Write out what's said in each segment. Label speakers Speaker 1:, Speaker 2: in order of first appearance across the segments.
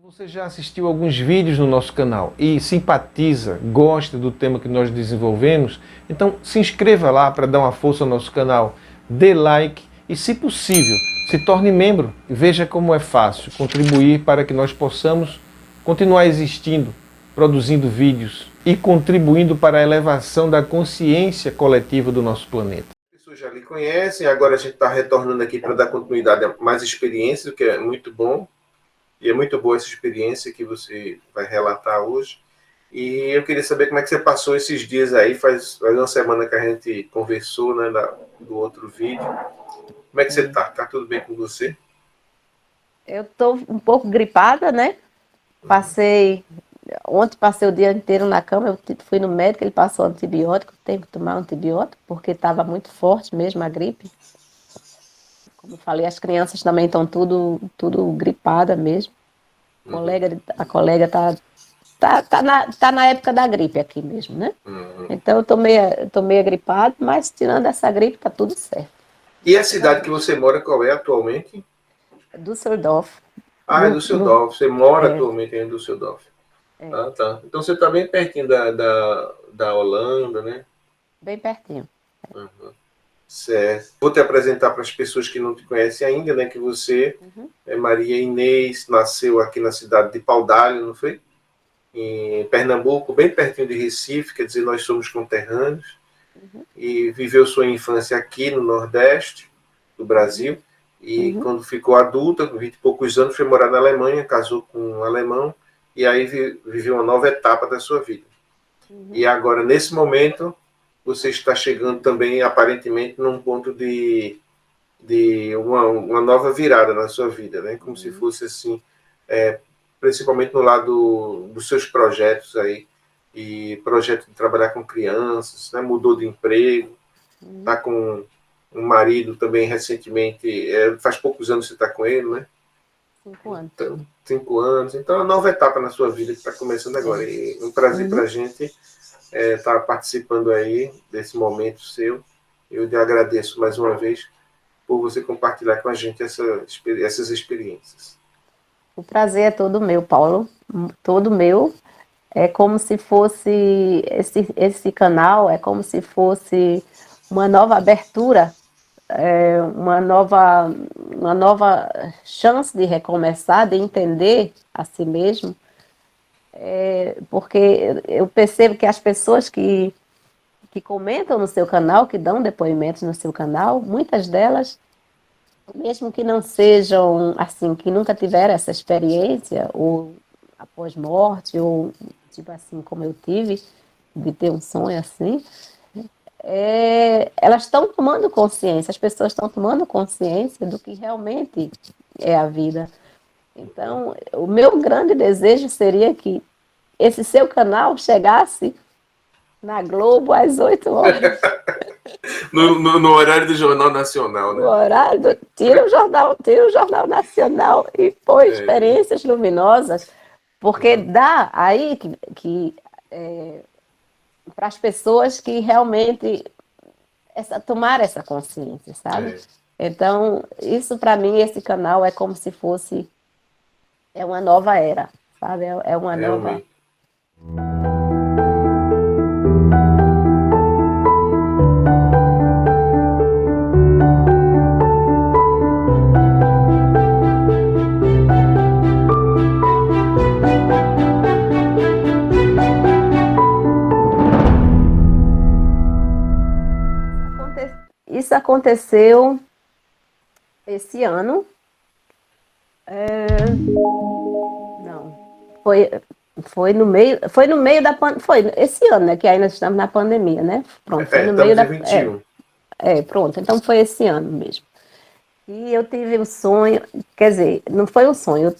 Speaker 1: Você já assistiu alguns vídeos no nosso canal e simpatiza, gosta do tema que nós desenvolvemos? Então se inscreva lá para dar uma força ao nosso canal, dê like e, se possível, se torne membro e veja como é fácil contribuir para que nós possamos continuar existindo, produzindo vídeos e contribuindo para a elevação da consciência coletiva do nosso planeta. As pessoas já lhe conhecem, agora a gente está retornando aqui para dar continuidade a mais experiências, o que é muito bom. E é muito boa essa experiência que você vai relatar hoje. E eu queria saber como é que você passou esses dias aí. Faz uma semana que a gente conversou, né, do outro vídeo. Como é que você está? Tá tudo bem com você?
Speaker 2: Eu tô um pouco gripada, né? Ontem passei o dia inteiro na cama, eu fui no médico, ele passou antibiótico, tenho que tomar antibiótico, porque estava muito forte mesmo a gripe. Como eu falei, as crianças também estão tudo gripada mesmo. A colega tá na época da gripe aqui mesmo, né? Então eu tô meio gripada, mas tirando essa gripe, tá tudo certo.
Speaker 1: E a cidade que você mora, qual é atualmente?
Speaker 2: Düsseldorf.
Speaker 1: Ah, é Düsseldorf. Você mora
Speaker 2: É.
Speaker 1: atualmente em Düsseldorf. Ah, tá. Então você está bem pertinho da Holanda, né?
Speaker 2: Bem pertinho.
Speaker 1: Certo. Vou te apresentar para as pessoas que não te conhecem ainda, né? Que você é Maria Inês, nasceu aqui na cidade de Paudalho, não foi? Em Pernambuco, bem pertinho de Recife, quer dizer, nós somos conterrâneos. E viveu sua infância aqui no Nordeste do Brasil. E quando ficou adulta, com 20 e poucos anos, foi morar na Alemanha, casou com um alemão, e aí viveu uma nova etapa da sua vida. E agora, nesse momento, você está chegando também, aparentemente, num ponto de uma nova virada na sua vida, né? Como se fosse assim, principalmente no lado dos seus projetos aí, e projeto de trabalhar com crianças, né? Mudou de emprego, está com um marido também recentemente, faz poucos anos que você está com ele, né?
Speaker 2: 5 anos.
Speaker 1: Então, 5 anos. Então, é uma nova etapa na sua vida que está começando agora. E um prazer para a gente estar participando aí desse momento seu. Eu lhe agradeço mais uma vez por você compartilhar com a gente essas experiências.
Speaker 2: O prazer é todo meu, Paulo. Todo meu. É como se fosse esse canal, é como se fosse uma nova abertura, uma nova chance de recomeçar, de entender a si mesmo. Porque eu percebo que as pessoas que comentam no seu canal, que dão depoimentos no seu canal, muitas delas, mesmo que não sejam assim, que nunca tiveram essa experiência, ou após morte, ou tipo assim, como eu tive, de ter um sonho assim, elas estão tomando consciência, as pessoas estão tomando consciência do que realmente é a vida. Então, o meu grande desejo seria que esse seu canal chegasse na Globo às 8 horas.
Speaker 1: No horário do Jornal Nacional,
Speaker 2: No
Speaker 1: né?
Speaker 2: horário, tira o Jornal Nacional e põe experiências luminosas, porque dá aí para as pessoas que realmente tomar essa consciência, sabe? Então, isso para mim, esse canal é como se fosse uma nova era, sabe? É uma nova... Isso aconteceu esse ano. Não. Foi no meio da pandemia. Foi esse ano, né? Que ainda estamos na pandemia, né? Pronto, foi no meio da.
Speaker 1: 21.
Speaker 2: Pronto, então foi esse ano mesmo. E eu tive um sonho, quer dizer, não foi um sonho,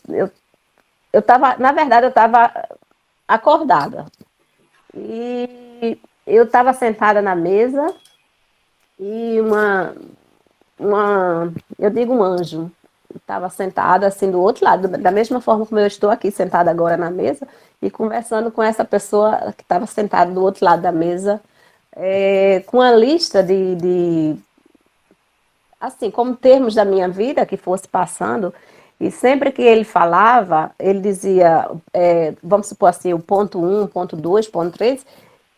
Speaker 2: eu tava, na verdade, eu estava acordada. E eu estava sentada na mesa e eu digo um anjo, estava sentada assim do outro lado, da mesma forma como eu estou aqui sentada agora na mesa e conversando com essa pessoa que estava sentada do outro lado da mesa, com a lista assim, como termos da minha vida que fosse passando, E sempre que ele falava, ele dizia, vamos supor assim, o ponto 1, ponto 2, ponto 3,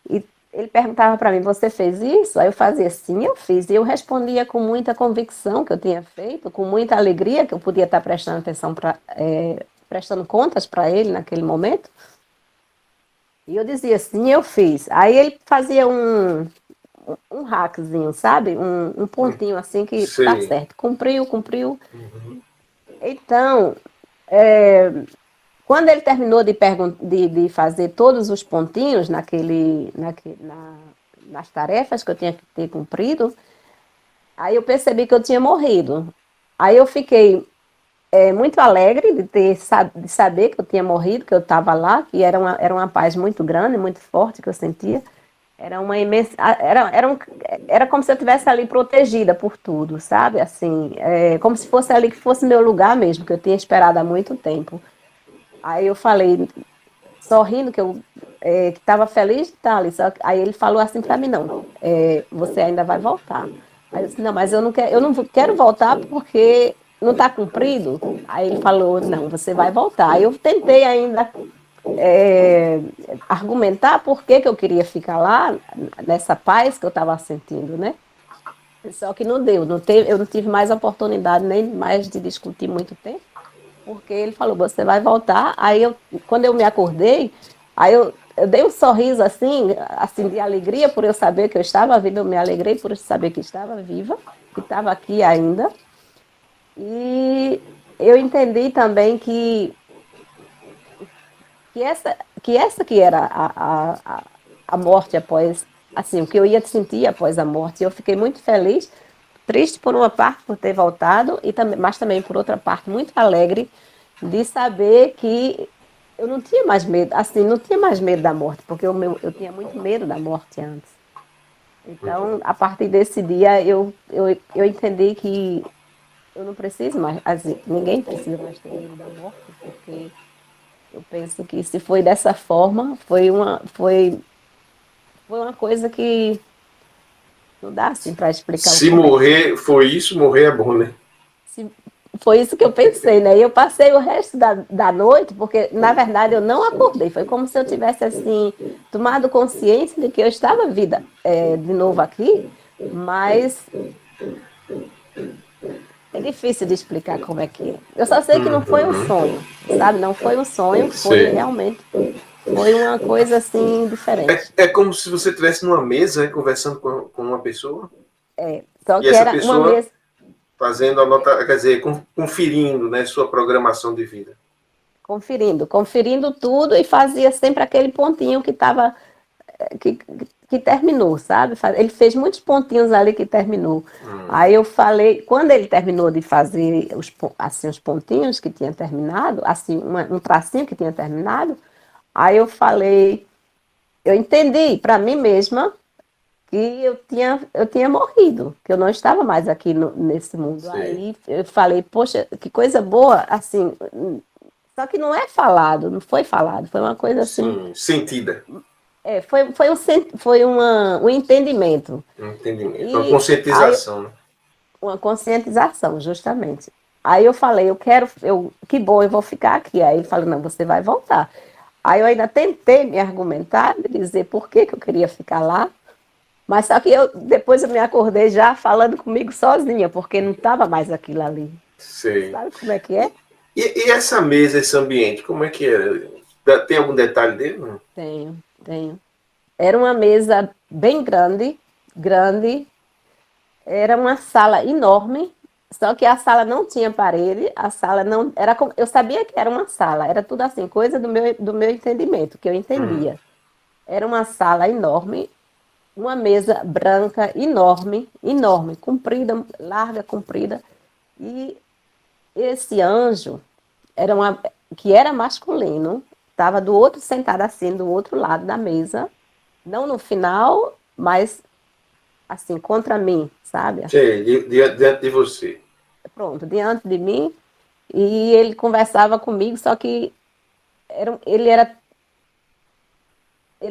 Speaker 2: e ele perguntava para mim, você fez isso? Aí eu fazia, sim, eu fiz. E eu respondia com muita convicção que eu tinha feito, com muita alegria que eu podia estar prestando atenção, prestando contas para ele naquele momento. E eu dizia, sim, eu fiz. Aí ele fazia um hackzinho, sabe? Um pontinho assim que tá
Speaker 1: Sei.
Speaker 2: certo. Cumpriu, cumpriu.
Speaker 1: Uhum.
Speaker 2: Então, quando ele terminou de fazer todos os pontinhos nas tarefas que eu tinha que ter cumprido, aí eu percebi que eu tinha morrido. Aí eu fiquei muito alegre de saber que eu tinha morrido, que eu estava lá, que era uma paz muito grande, muito forte que eu sentia. Era uma imensa. Era como se eu estivesse ali protegida por tudo, sabe? Assim, como se fosse ali que fosse meu lugar mesmo, que eu tinha esperado há muito tempo. Aí eu falei, sorrindo, que estava feliz de estar ali. Aí ele falou assim para mim, não, você ainda vai voltar. Aí eu disse, não, mas eu não quero voltar porque não está cumprido. Aí ele falou, não, você vai voltar. Aí eu tentei ainda argumentar por que eu queria ficar lá, nessa paz que eu estava sentindo, né? Só que não deu, eu não tive mais oportunidade nem mais de discutir muito tempo, porque ele falou, você vai voltar. Aí quando eu me acordei, aí eu dei um sorriso assim de alegria por eu saber que eu estava viva, eu me alegrei por saber que estava viva, que estava aqui ainda. E eu entendi também que era a morte após, assim, o que eu ia sentir após a morte. Eu fiquei muito feliz, triste por uma parte por ter voltado, mas também por outra parte muito alegre de saber que eu não tinha mais medo, assim, não tinha mais medo da morte, porque eu tinha muito medo da morte antes. Então, a partir desse dia, eu entendi que eu não preciso mais, assim, ninguém precisa mais ter medo da morte, porque eu penso que se foi dessa forma, foi uma coisa que não dá assim para explicar
Speaker 1: Se
Speaker 2: como é.
Speaker 1: morrer foi isso, morrer é bom, né?
Speaker 2: Se, foi isso que eu pensei, né? E eu passei o resto da noite, porque na verdade eu não acordei. Foi como se eu tivesse assim tomado consciência de que eu estava vida de novo aqui, mas é difícil de explicar como é que é. Eu só sei que não foi um
Speaker 1: Uhum.
Speaker 2: sonho, sabe? Não foi um sonho, foi
Speaker 1: Sei.
Speaker 2: realmente foi uma coisa assim diferente.
Speaker 1: É como se você estivesse numa mesa, né, conversando com uma pessoa
Speaker 2: Só
Speaker 1: e
Speaker 2: que
Speaker 1: essa
Speaker 2: era uma
Speaker 1: pessoa
Speaker 2: mesa.
Speaker 1: fazendo a nota, quer dizer, conferindo, né, sua programação de vida.
Speaker 2: Conferindo tudo e fazia sempre aquele pontinho que estava que terminou, sabe? Ele fez muitos pontinhos ali que terminou. Aí eu falei, quando ele terminou de fazer os pontinhos que tinha terminado, assim, um tracinho que tinha terminado, aí eu falei, eu entendi para mim mesma que eu tinha morrido, que eu não estava mais aqui nesse mundo.
Speaker 1: Sei.
Speaker 2: Aí eu falei, poxa, que coisa boa, assim, só que não é falado, não foi falado, foi uma coisa assim,
Speaker 1: Sim, sentida.
Speaker 2: um entendimento.
Speaker 1: Um entendimento. Uma
Speaker 2: E aí,
Speaker 1: conscientização, né?
Speaker 2: uma conscientização, justamente. Aí eu falei, que bom, eu vou ficar aqui. Aí ele falou, não, você vai voltar. Aí eu ainda tentei me argumentar, de dizer por que eu queria ficar lá, mas só que depois eu me acordei já falando comigo sozinha, porque não estava mais aquilo ali.
Speaker 1: Sei.
Speaker 2: Sabe como é que é?
Speaker 1: E essa mesa, esse ambiente, como é que é? Tem algum detalhe dele? Não?
Speaker 2: Tenho, tenho. Era uma mesa bem grande, grande. Era uma sala enorme, só que a sala não tinha parede, a sala não era. Eu sabia que era uma sala, era tudo assim, coisa do meu entendimento, que eu entendia. Era uma sala enorme, uma mesa branca enorme, enorme, comprida, larga, comprida, e esse anjo que era masculino, estava do outro sentado assim, do outro lado da mesa, não no final, mas assim, contra mim, sabe? Assim,
Speaker 1: Sei, diante de você.
Speaker 2: pronto, diante de mim, e ele conversava comigo, só que ele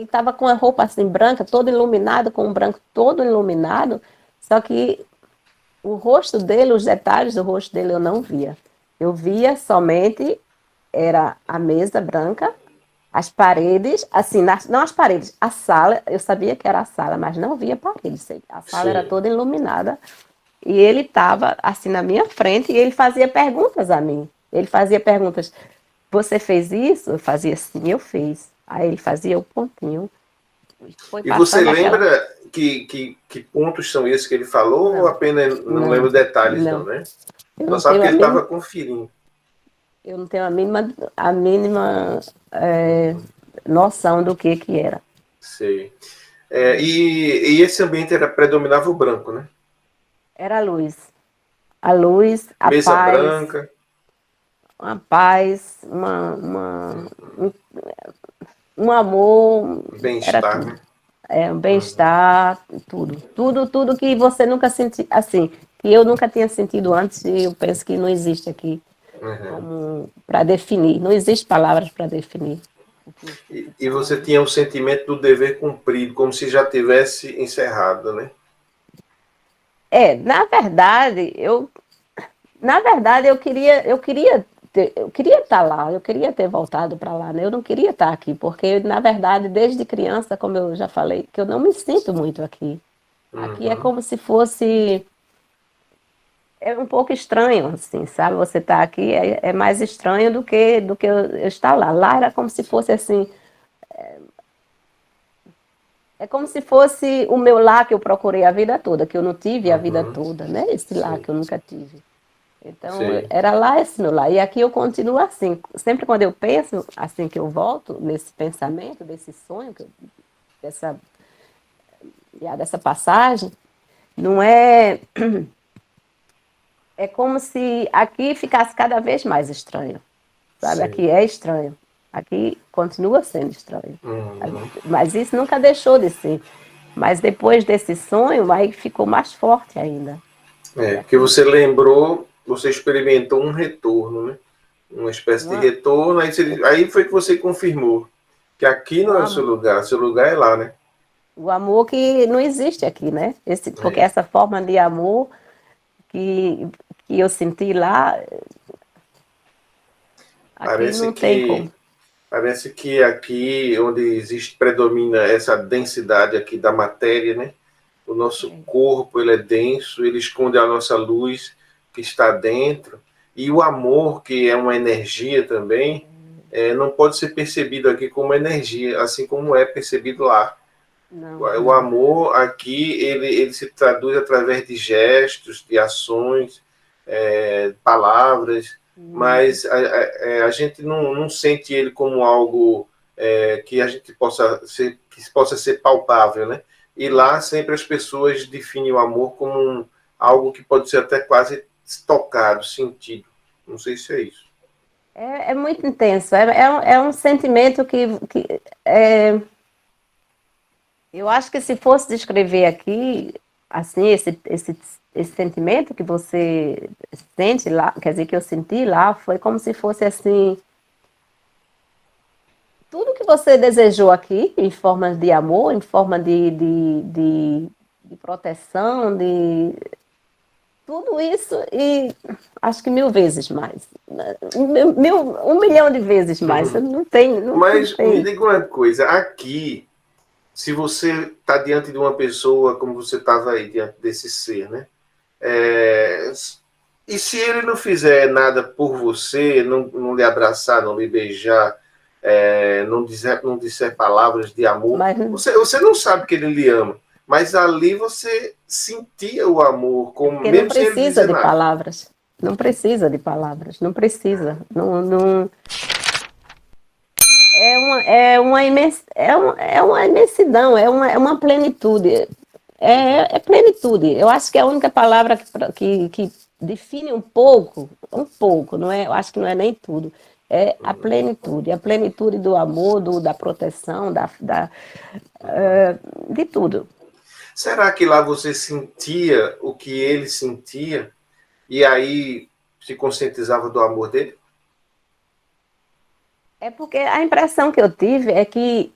Speaker 2: estava com a roupa assim branca, todo iluminado, com um branco todo iluminado, só que o rosto dele, os detalhes do rosto dele eu não via. Eu via somente, era a mesa branca, as paredes, assim, não as paredes, a sala, eu sabia que era a sala, mas não via paredes. A sala era
Speaker 1: Sim.
Speaker 2: toda iluminada. E ele estava assim na minha frente e ele fazia perguntas a mim. Ele fazia perguntas: você fez isso? Eu fazia sim, eu fiz. Aí ele fazia o pontinho. Foi
Speaker 1: E você
Speaker 2: passando aquela.
Speaker 1: lembra que pontos são esses que ele falou ou
Speaker 2: Não,
Speaker 1: apenas não
Speaker 2: não,
Speaker 1: lembra detalhes, não,
Speaker 2: não.
Speaker 1: né?
Speaker 2: Eu
Speaker 1: Só
Speaker 2: não
Speaker 1: sabe
Speaker 2: tenho
Speaker 1: que
Speaker 2: a
Speaker 1: ele
Speaker 2: mínima,
Speaker 1: estava conferindo.
Speaker 2: eu não tenho a mínima noção do que era.
Speaker 1: Sei. E esse ambiente predominava o branco, né?
Speaker 2: Era a luz,
Speaker 1: Mesa branca,
Speaker 2: a paz, um amor, era
Speaker 1: bem-estar,
Speaker 2: tudo.
Speaker 1: né?
Speaker 2: É, um bem-estar, tudo. Tudo que você nunca sentiu, assim, que eu nunca tinha sentido antes e eu penso que não existe aqui
Speaker 1: Uhum.
Speaker 2: como para definir. Não existe palavras para definir o que eu
Speaker 1: E,
Speaker 2: sinto
Speaker 1: e
Speaker 2: lá,
Speaker 1: você
Speaker 2: né?
Speaker 1: tinha o sentimento do dever cumprido, como se já tivesse encerrado, né?
Speaker 2: Na verdade, eu queria estar lá, eu queria ter voltado para lá, né? Eu não queria estar aqui, porque, na verdade, desde criança, como eu já falei, que eu não me sinto muito aqui. Aqui é
Speaker 1: Uhum.
Speaker 2: como se fosse. É um pouco estranho, assim, sabe? Você tá aqui é mais estranho do que eu estar lá. Lá era como se fosse assim. É como se fosse o meu lar que eu procurei a vida toda, que eu não tive a vida
Speaker 1: Uhum.
Speaker 2: toda, né? Esse lar
Speaker 1: Sei,
Speaker 2: que eu nunca tive. Então,
Speaker 1: sei.
Speaker 2: era lá esse meu lar. E aqui eu continuo assim. Sempre quando eu penso, assim, que eu volto nesse pensamento, desse sonho, dessa, dessa passagem, não é. É como se aqui ficasse cada vez mais estranho, sabe?
Speaker 1: Sei.
Speaker 2: Aqui é estranho. Aqui continua sendo estranho.
Speaker 1: Uhum.
Speaker 2: Mas isso nunca deixou de ser. Mas depois desse sonho, aí ficou mais forte ainda. E
Speaker 1: Porque
Speaker 2: aqui,
Speaker 1: você lembrou, você experimentou um retorno, né? Uma espécie de
Speaker 2: uma,
Speaker 1: retorno, aí foi que você confirmou que aqui não é
Speaker 2: uma,
Speaker 1: o seu lugar é lá, né?
Speaker 2: o amor que não existe aqui, né? Porque
Speaker 1: É.
Speaker 2: essa forma de amor que, que eu senti lá, aqui
Speaker 1: Parece
Speaker 2: não tem
Speaker 1: que
Speaker 2: como.
Speaker 1: parece que aqui onde existe predomina essa densidade aqui da matéria, né? O nosso corpo ele é denso, ele esconde a nossa luz que está dentro e o amor que é uma energia também não pode ser percebido aqui como energia, assim como é percebido lá.
Speaker 2: Não,
Speaker 1: O
Speaker 2: não.
Speaker 1: amor aqui ele se traduz através de gestos, de ações, palavras,
Speaker 2: Uhum.
Speaker 1: mas a gente não sente ele como algo que a gente possa ser palpável, né? E lá sempre as pessoas definem o amor como algo que pode ser até quase tocado, sentido. Não sei se é isso.
Speaker 2: É muito intenso. É um sentimento que eu acho que se fosse descrever aqui, assim, esse sentimento que você sente lá, quer dizer, que eu senti lá, foi como se fosse assim, tudo que você desejou aqui, em forma de amor, em forma de proteção, de tudo isso e acho que 1000 vezes mais. 1 milhão de vezes mais. Não tem, não
Speaker 1: Mas me
Speaker 2: tem.
Speaker 1: diga uma coisa, aqui, se você está diante de uma pessoa como você estava aí, diante desse ser, né? É, e se ele não fizer nada por você, não lhe abraçar, não lhe beijar, não disser palavras de amor,
Speaker 2: Mas
Speaker 1: você não sabe que ele lhe ama. Mas ali você sentia o amor,
Speaker 2: é
Speaker 1: como,
Speaker 2: porque não
Speaker 1: mesmo sem ele
Speaker 2: precisa
Speaker 1: dizer
Speaker 2: de
Speaker 1: nada.
Speaker 2: palavras. Não precisa de palavras. Não precisa. Não, não, é uma imensidão, é uma plenitude. É plenitude. Eu acho que é a única palavra que define um pouco, não é? Eu acho que não é nem tudo. É a plenitude do amor, da proteção, de tudo.
Speaker 1: Será que lá você sentia o que ele sentia e aí se conscientizava do amor dele?
Speaker 2: É porque a impressão que eu tive é que,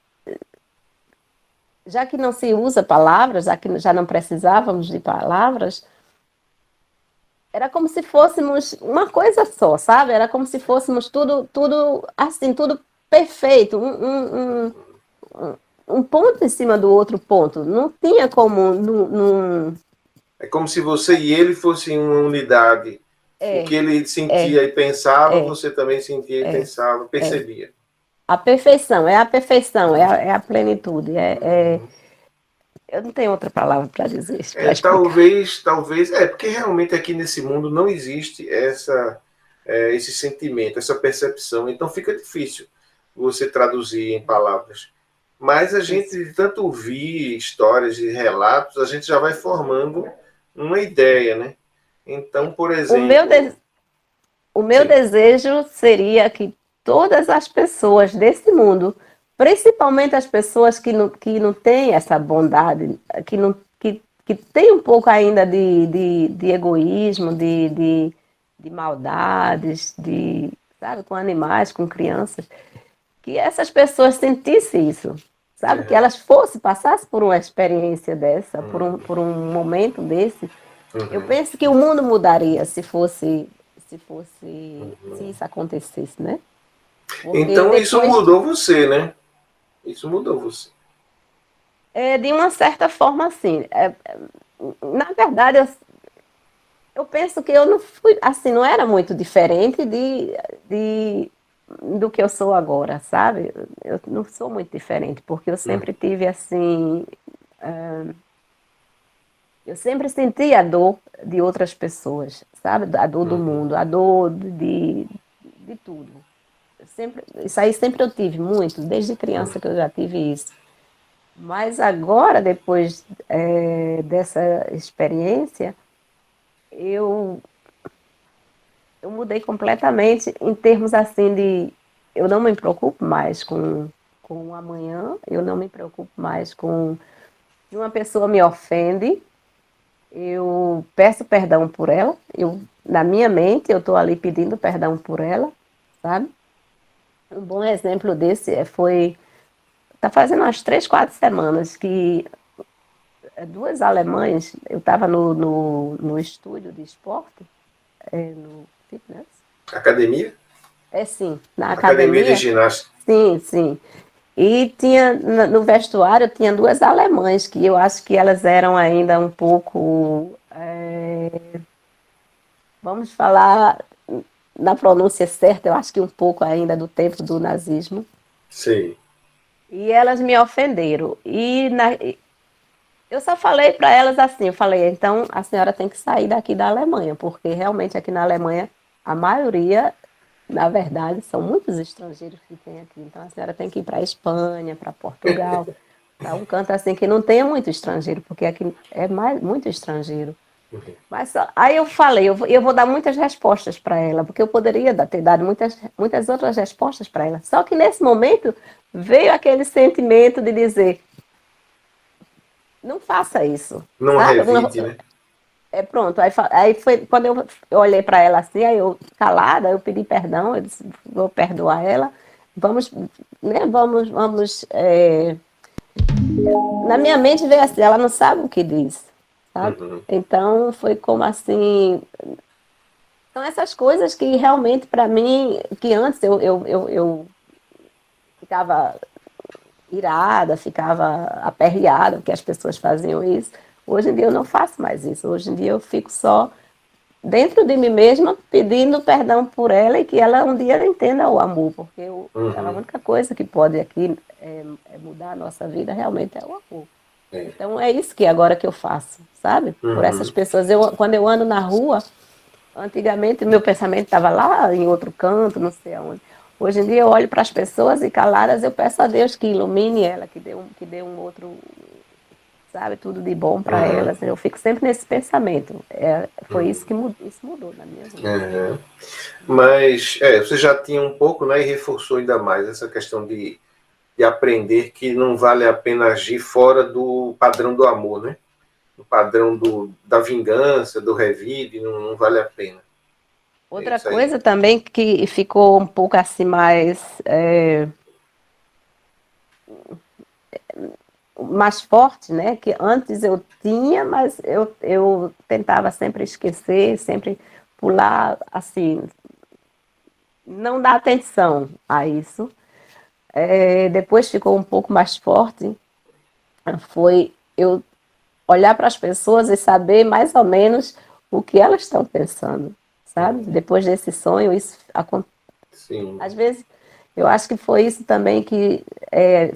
Speaker 2: já que não se usa palavras, já que já não precisávamos de palavras, era como se fôssemos uma coisa só, sabe? Era como se fôssemos tudo assim, tudo perfeito, um ponto em cima do outro ponto. Não tinha como.
Speaker 1: É como se você e ele fossem uma unidade. O
Speaker 2: É,
Speaker 1: que ele
Speaker 2: é,
Speaker 1: sentia e pensava,
Speaker 2: é,
Speaker 1: você também sentia e
Speaker 2: é,
Speaker 1: pensava,
Speaker 2: é.
Speaker 1: percebia.
Speaker 2: A perfeição, é a plenitude. Eu não tenho outra palavra para dizer, para explicar.
Speaker 1: Talvez, porque realmente aqui nesse mundo não existe esse sentimento, essa percepção, então fica difícil você traduzir em palavras. Mas a gente,
Speaker 2: Isso.
Speaker 1: de tanto ouvir histórias e relatos, a gente já vai formando uma ideia, né? Então, por
Speaker 2: O meu,
Speaker 1: exemplo,
Speaker 2: de- o meu
Speaker 1: sim.
Speaker 2: desejo seria que todas as pessoas desse mundo, principalmente as pessoas que não têm essa bondade, que tem um pouco ainda de egoísmo, de maldades, sabe, com animais, com crianças, que essas pessoas sentissem isso, sabe, que
Speaker 1: Uhum,
Speaker 2: elas passassem por uma experiência dessa,
Speaker 1: uhum,
Speaker 2: por um momento desse. Eu
Speaker 1: uhum,
Speaker 2: penso que o mundo mudaria se isso acontecesse, né? Porque
Speaker 1: então isso
Speaker 2: depois,
Speaker 1: mudou você, né? Isso mudou você.
Speaker 2: de uma certa forma, assim, na verdade, eu penso que eu não fui, assim, não era muito diferente de, do que eu sou agora, sabe? Eu não sou muito diferente, porque eu
Speaker 1: Uhum,
Speaker 2: sempre tive, assim, eu sempre senti a dor de outras pessoas, sabe? A dor do
Speaker 1: uhum,
Speaker 2: mundo, a dor de tudo. Isso aí sempre eu tive muito, desde criança que eu já tive isso. Mas agora, depois dessa experiência, eu, eu mudei completamente em termos assim de. Eu não me preocupo mais com o amanhã, eu não me preocupo mais com. Se uma pessoa me ofende, eu peço perdão por ela. Na minha mente, eu estou ali pedindo perdão por ela, sabe? Um bom exemplo desse foi. Tá fazendo umas 3, 4 semanas que duas alemães, eu estava no estúdio de esporte, no fitness,
Speaker 1: academia?
Speaker 2: sim, na
Speaker 1: Academia de
Speaker 2: academia,
Speaker 1: ginástica.
Speaker 2: sim, sim. E tinha, no vestuário, tinha duas alemães, que eu acho que elas eram ainda um pouco, vamos falar na pronúncia certa, eu acho que um pouco ainda do tempo do nazismo.
Speaker 1: Sei.
Speaker 2: E elas me ofenderam. Eu só falei para elas assim, eu falei, então a senhora tem que sair daqui da Alemanha, porque realmente aqui na Alemanha a maioria, na verdade, são muitos estrangeiros que tem aqui. Então a senhora tem que ir para a Espanha, para Portugal, para um canto assim que não tenha muito estrangeiro, porque aqui é muito estrangeiro. Aí eu falei, eu vou dar muitas respostas para ela, porque eu poderia ter dado muitas outras respostas para ela. Só que nesse momento veio aquele sentimento de dizer, não faça isso,
Speaker 1: Não
Speaker 2: sabe?
Speaker 1: revide, né?
Speaker 2: Pronto, aí foi quando eu olhei para ela assim, aí eu calada, eu pedi perdão, eu disse, vou perdoar ela, vamos, né, vamos, na minha mente veio assim, ela não sabe o que diz, sabe?
Speaker 1: Uhum.
Speaker 2: Então foi como assim, são essas coisas que realmente para mim, que antes eu ficava irada, ficava aperreada, porque as pessoas faziam isso, hoje em dia eu não faço mais isso, hoje em dia eu fico só dentro de mim mesma, pedindo perdão por ela e que ela um dia entenda o amor, porque a
Speaker 1: Uhum.
Speaker 2: única coisa que pode aqui mudar a nossa vida realmente é o amor.
Speaker 1: É.
Speaker 2: Então é isso que agora que eu faço, sabe? Por essas
Speaker 1: Uhum.
Speaker 2: pessoas. Quando eu ando na rua, antigamente meu pensamento estava lá em outro canto, não sei aonde. Hoje em dia eu olho para as pessoas e caladas eu peço a Deus que ilumine ela, que dê um outro, sabe, tudo de bom para
Speaker 1: Uhum.
Speaker 2: elas. Eu fico sempre nesse pensamento. Foi
Speaker 1: Uhum.
Speaker 2: isso que mudou, isso mudou na minha vida.
Speaker 1: Uhum. Mas você já tinha um pouco, né, e reforçou ainda mais essa questão de aprender que não vale a pena agir fora do padrão do amor, né? O padrão da vingança, do revide, não vale a pena. É
Speaker 2: Outra
Speaker 1: isso aí.
Speaker 2: coisa também que ficou um pouco assim mais mais forte, né? Que antes eu tinha, mas eu tentava sempre esquecer, sempre pular, assim, não dar atenção a isso. Depois ficou um pouco mais forte, foi eu olhar para as pessoas e saber mais ou menos o que elas estão pensando, sabe? Depois desse sonho, isso acontece.
Speaker 1: Sim.
Speaker 2: Às vezes, eu acho que foi isso também que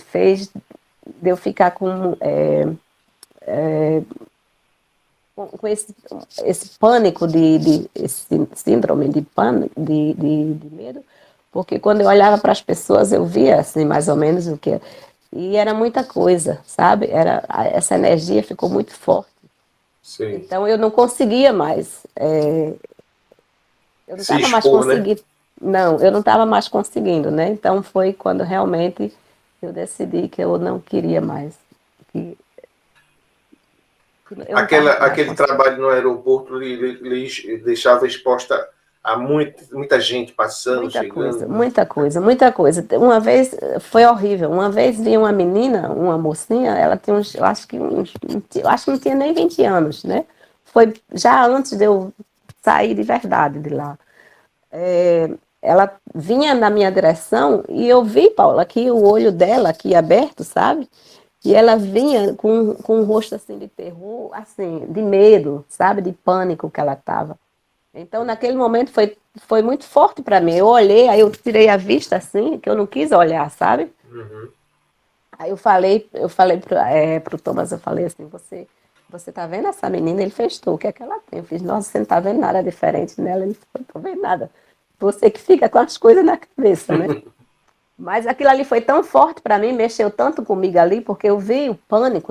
Speaker 2: fez de eu ficar com esse pânico, esse síndrome de pânico, de medo, porque quando eu olhava para as pessoas, eu via assim, mais ou menos o que. E era muita coisa, sabe? Essa energia ficou muito forte.
Speaker 1: Sim.
Speaker 2: Então eu não conseguia mais. Eu não
Speaker 1: Se
Speaker 2: estava mais
Speaker 1: expor, né?
Speaker 2: conseguindo. Não, eu não estava mais conseguindo, né? Então foi quando realmente eu decidi que eu não queria mais. Que eu não estava mais
Speaker 1: Aquele
Speaker 2: conseguindo.
Speaker 1: trabalho no aeroporto lhe deixava exposta a muita gente passando,
Speaker 2: Muita coisa,
Speaker 1: chegando, né?
Speaker 2: muita coisa, muita coisa. Uma vez foi horrível. Uma vez vi uma menina, uma mocinha, ela tinha uns, eu acho que não tinha nem 20 anos, né? Foi já antes de eu sair de verdade de lá. Ela vinha na minha direção e eu vi, Paula, aqui o olho dela aqui aberto, sabe? E ela vinha com um rosto assim de terror, assim, de medo, sabe? De pânico que ela estava. Então, naquele momento foi muito forte para mim. Eu olhei, aí eu tirei a vista assim, que eu não quis olhar, sabe?
Speaker 1: Uhum.
Speaker 2: Aí eu falei pro Thomas, eu falei assim, você tá vendo essa menina? Ele fez, o que é que ela tem? Eu fiz, nossa, você não tá vendo nada diferente nela? Ele falou, não tô vendo nada. Você que fica com as coisas na cabeça, né? Mas aquilo ali foi tão forte para mim, mexeu tanto comigo ali, porque eu vi o pânico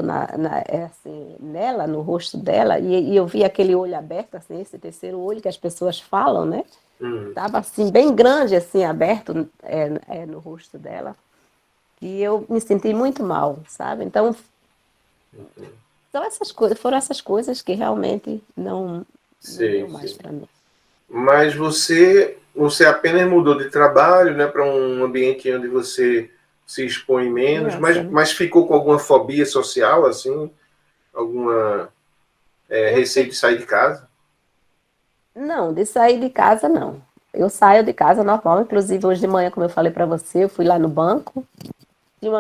Speaker 2: assim, nela, no rosto dela, e eu vi aquele olho aberto, assim, esse terceiro olho que as pessoas falam, né?
Speaker 1: Uhum.
Speaker 2: Tava assim, bem grande, assim, aberto no rosto dela. E eu me senti muito mal, sabe? Então, foram essas coisas que realmente não deu
Speaker 1: Sei,
Speaker 2: mais
Speaker 1: sei.
Speaker 2: para mim.
Speaker 1: Mas você apenas mudou de trabalho, né, para um ambiente onde você se expõe menos,
Speaker 2: Criança, né?
Speaker 1: mas ficou com alguma fobia social, assim, alguma
Speaker 2: Eu
Speaker 1: receio
Speaker 2: fico,
Speaker 1: de sair de casa?
Speaker 2: não, de sair de casa, não. Eu saio de casa normal, inclusive hoje de manhã, como eu falei para você, eu fui lá no banco, tinha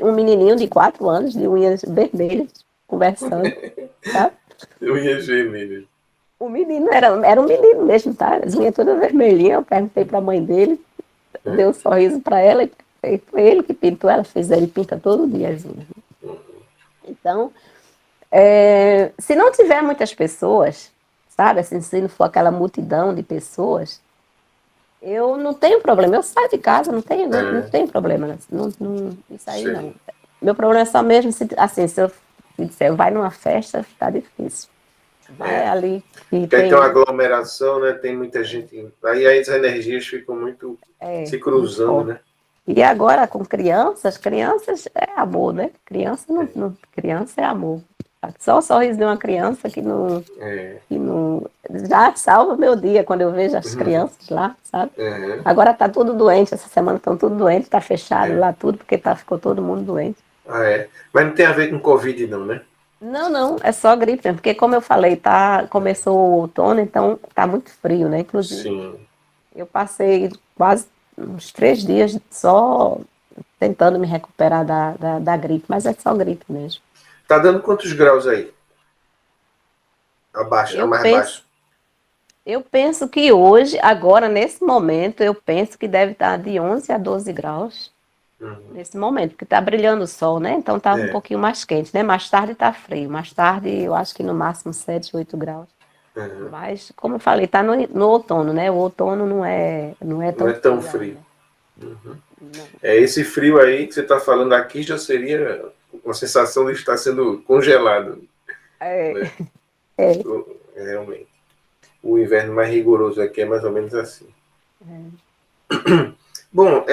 Speaker 2: um menininho de 4 anos, de unhas vermelhas, conversando, sabe?
Speaker 1: Eu ia vermelho.
Speaker 2: O menino era um menino mesmo, tá? As unhas todas vermelhinhas, eu perguntei para a mãe dele,
Speaker 1: Né?
Speaker 2: deu um sorriso para ela, e foi ele que pintou, ele pinta todo dia as unhas. Então, se não tiver muitas pessoas, sabe, assim, se não for aquela multidão de pessoas, eu não tenho problema, eu saio de casa, não
Speaker 1: É,
Speaker 2: tenho problema, isso aí
Speaker 1: sei.
Speaker 2: não. Meu problema é só mesmo, assim, se eu te disser, vai numa festa, tá difícil. Vai
Speaker 1: É.
Speaker 2: ali e
Speaker 1: Porque aí tem uma
Speaker 2: tem,
Speaker 1: aglomeração, né? Tem muita gente. Aí as energias ficam muito se
Speaker 2: muito
Speaker 1: cruzando,
Speaker 2: forte.
Speaker 1: né?
Speaker 2: E agora com crianças é amor, né? Criança é amor. Só o sorriso de uma criança
Speaker 1: É.
Speaker 2: que não já salva meu dia quando eu vejo as crianças lá, sabe?
Speaker 1: Uhum.
Speaker 2: Agora tá tudo doente, essa semana estão tudo doente, tá fechado
Speaker 1: É.
Speaker 2: lá tudo, porque ficou todo mundo doente.
Speaker 1: Ah, é. Mas não tem a ver com Covid, não, né?
Speaker 2: Não, não, é só gripe mesmo, porque como eu falei, começou o outono, então tá muito frio, né? Inclusive,
Speaker 1: Sim.
Speaker 2: eu passei quase uns 3 dias só tentando me recuperar da gripe, mas é só gripe mesmo.
Speaker 1: Tá dando quantos graus aí? A
Speaker 2: Eu
Speaker 1: mais
Speaker 2: penso,
Speaker 1: baixo.
Speaker 2: eu penso que hoje, agora, nesse momento, eu penso que deve estar de 11 a 12 graus.
Speaker 1: Uhum.
Speaker 2: Nesse momento, porque está brilhando o sol, né? Então está um
Speaker 1: É.
Speaker 2: pouquinho mais quente, né? Mais tarde está frio. Mais tarde, eu acho que no máximo 7, 8 graus.
Speaker 1: Uhum.
Speaker 2: Mas, como eu falei, está no outono, né? O outono não é
Speaker 1: Não
Speaker 2: tão
Speaker 1: é tão
Speaker 2: frio
Speaker 1: frio.
Speaker 2: ainda. Não.
Speaker 1: É, esse frio aí que você está falando aqui já seria uma sensação de estar sendo congelado,
Speaker 2: É,
Speaker 1: né?
Speaker 2: é,
Speaker 1: Realmente. O inverno mais rigoroso aqui é mais ou menos assim. Bom,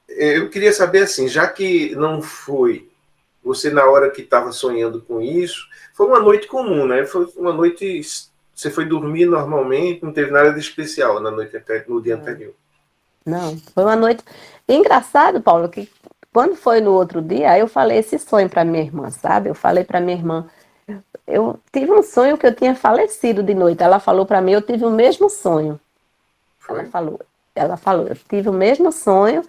Speaker 1: eu queria saber assim, já que não foi você na hora que estava sonhando com isso, foi uma noite comum, né? Foi uma noite, você foi dormir normalmente, não teve nada de especial na noite no dia
Speaker 2: não,
Speaker 1: anterior.
Speaker 2: não. Foi uma noite. Engraçado, Paulo, que quando foi no outro dia, aí eu falei esse sonho para minha irmã, sabe? Eu falei para minha irmã, eu tive um sonho que eu tinha falecido de noite. Ela falou para mim, eu tive o mesmo sonho.
Speaker 1: Foi?
Speaker 2: Ela falou, eu tive o mesmo sonho.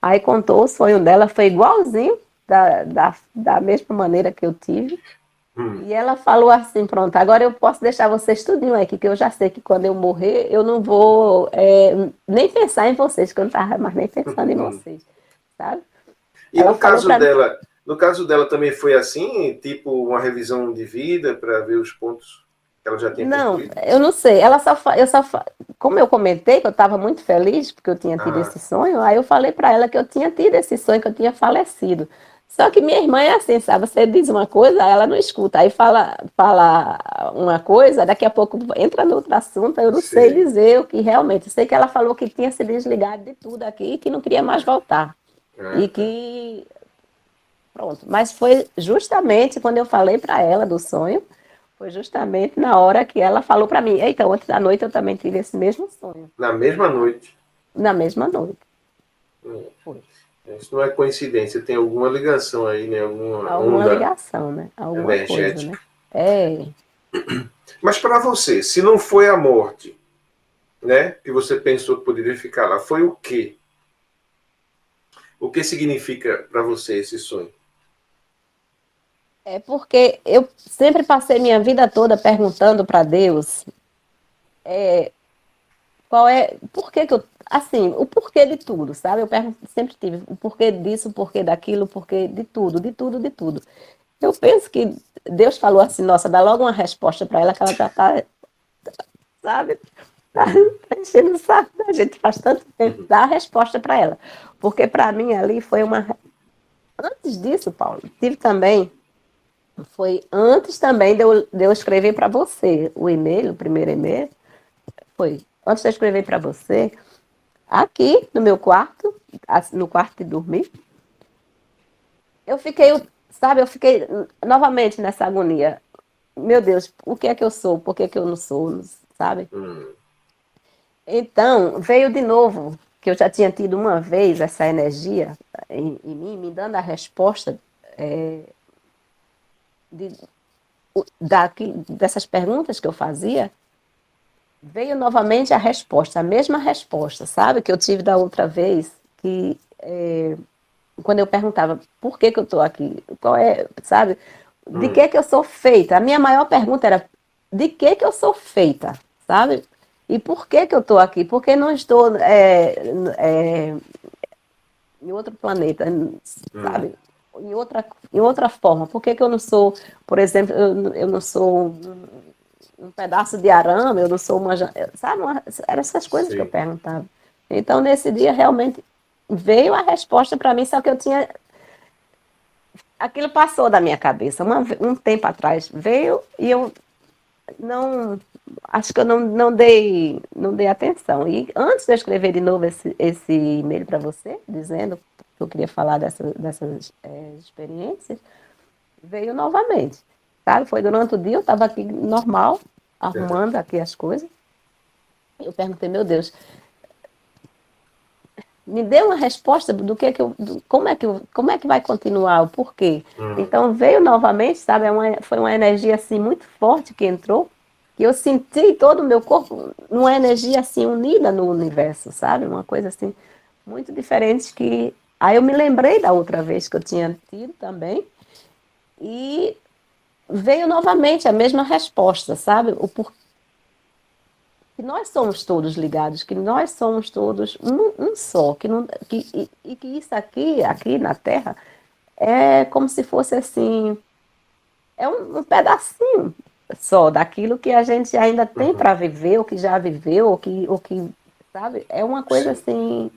Speaker 2: Aí contou o sonho dela, foi igualzinho, da mesma maneira que eu tive. E ela falou assim, pronto, agora eu posso deixar vocês tudinho aqui, que eu já sei que quando eu morrer, eu não vou nem pensar em vocês, que eu não estava mais nem pensando em vocês, sabe?
Speaker 1: E
Speaker 2: Ela
Speaker 1: no
Speaker 2: falou
Speaker 1: caso
Speaker 2: para mim,
Speaker 1: dela, no caso dela também foi assim, tipo uma revisão de vida para ver os pontos que ela já tinha
Speaker 2: não,
Speaker 1: concluído?
Speaker 2: eu não sei, como eu comentei que eu estava muito feliz porque eu tinha tido
Speaker 1: Ah,
Speaker 2: esse sonho, aí eu falei para ela que eu tinha tido esse sonho, que eu tinha falecido. Só que minha irmã é assim, sabe? Você diz uma coisa, ela não escuta. Aí fala uma coisa, daqui a pouco entra no outro assunto, eu não sei
Speaker 1: sei.
Speaker 2: dizer o que realmente. Eu sei que ela falou que tinha se desligado de tudo aqui e que não queria mais voltar.
Speaker 1: Ah,
Speaker 2: E que. Pronto. Mas foi justamente quando eu falei para ela do sonho, foi justamente na hora que ela falou para mim. Então, ontem da noite eu também tive esse mesmo sonho.
Speaker 1: na mesma noite.
Speaker 2: Na mesma noite.
Speaker 1: Hum,
Speaker 2: Foi.
Speaker 1: Isso não é coincidência, tem alguma ligação aí, né? Alguma
Speaker 2: Alguma
Speaker 1: onda
Speaker 2: ligação, né? Alguma coisa, né?
Speaker 1: energética.
Speaker 2: É.
Speaker 1: Mas para você, se não foi a morte, né, que você pensou que poderia ficar lá, foi o quê? O que significa para você esse sonho?
Speaker 2: É porque eu sempre passei minha vida toda perguntando para Deus qual é, por que eu, assim, o porquê de tudo, sabe? Sempre tive o porquê disso, o porquê daquilo, o porquê de tudo, de tudo, de tudo. Eu penso que Deus falou assim, nossa, dá logo uma resposta para ela que ela já está, sabe? Tá enchendo o saco da gente faz tanto tempo, dá a resposta para ela. Porque para mim ali foi uma. Antes disso, Paulo, tive também. Foi antes também de eu escrever para você o e-mail, o primeiro e-mail. Foi antes de eu escrever para você, aqui no meu quarto, no quarto de dormir. Eu fiquei, sabe, eu fiquei novamente nessa agonia. Meu Deus, o que é que eu sou? Por que, que eu não sou? Sabe?
Speaker 1: Hum,
Speaker 2: Então, veio de novo, que eu já tinha tido uma vez essa energia em mim, me dando a resposta de, dessas perguntas que eu fazia. Veio novamente a resposta, a mesma resposta, sabe? Que eu tive da outra vez, que quando eu perguntava por que, que eu estou aqui, qual é, sabe? De que eu sou feita? A minha maior pergunta era de que eu sou feita, sabe? E por que eu estou aqui? Por que não estou em outro planeta, sabe? Em outra forma. Por que eu não sou, por exemplo, eu não sou um pedaço de arame, eu não sou uma. Sabe? Eram essas coisas que eu
Speaker 1: sei.
Speaker 2: perguntava. Então, nesse dia, realmente veio a resposta para mim, só que eu tinha. Aquilo passou da minha cabeça. Um tempo atrás veio e eu não. Acho que eu não dei atenção. E antes de eu escrever de novo esse e-mail para você, dizendo que eu queria falar dessas experiências, veio novamente. Sabe? Foi durante o dia, eu estava aqui normal, arrumando aqui as coisas. Eu perguntei, meu Deus, me dê uma resposta do que eu, como é que vai continuar, o porquê. Então veio novamente, sabe, foi uma energia assim muito forte que entrou, que eu senti todo o meu corpo uma energia assim unida no universo, sabe, uma coisa assim muito diferente que aí eu me lembrei da outra vez que eu tinha tido também e veio novamente a mesma resposta, sabe, o porquê que nós somos todos ligados, que nós somos todos um só, e que isso aqui na Terra, é como se fosse assim, é um pedacinho só daquilo que a gente ainda tem para viver, ou que já viveu, ou que, sabe? É uma coisa
Speaker 1: Sim.
Speaker 2: assim.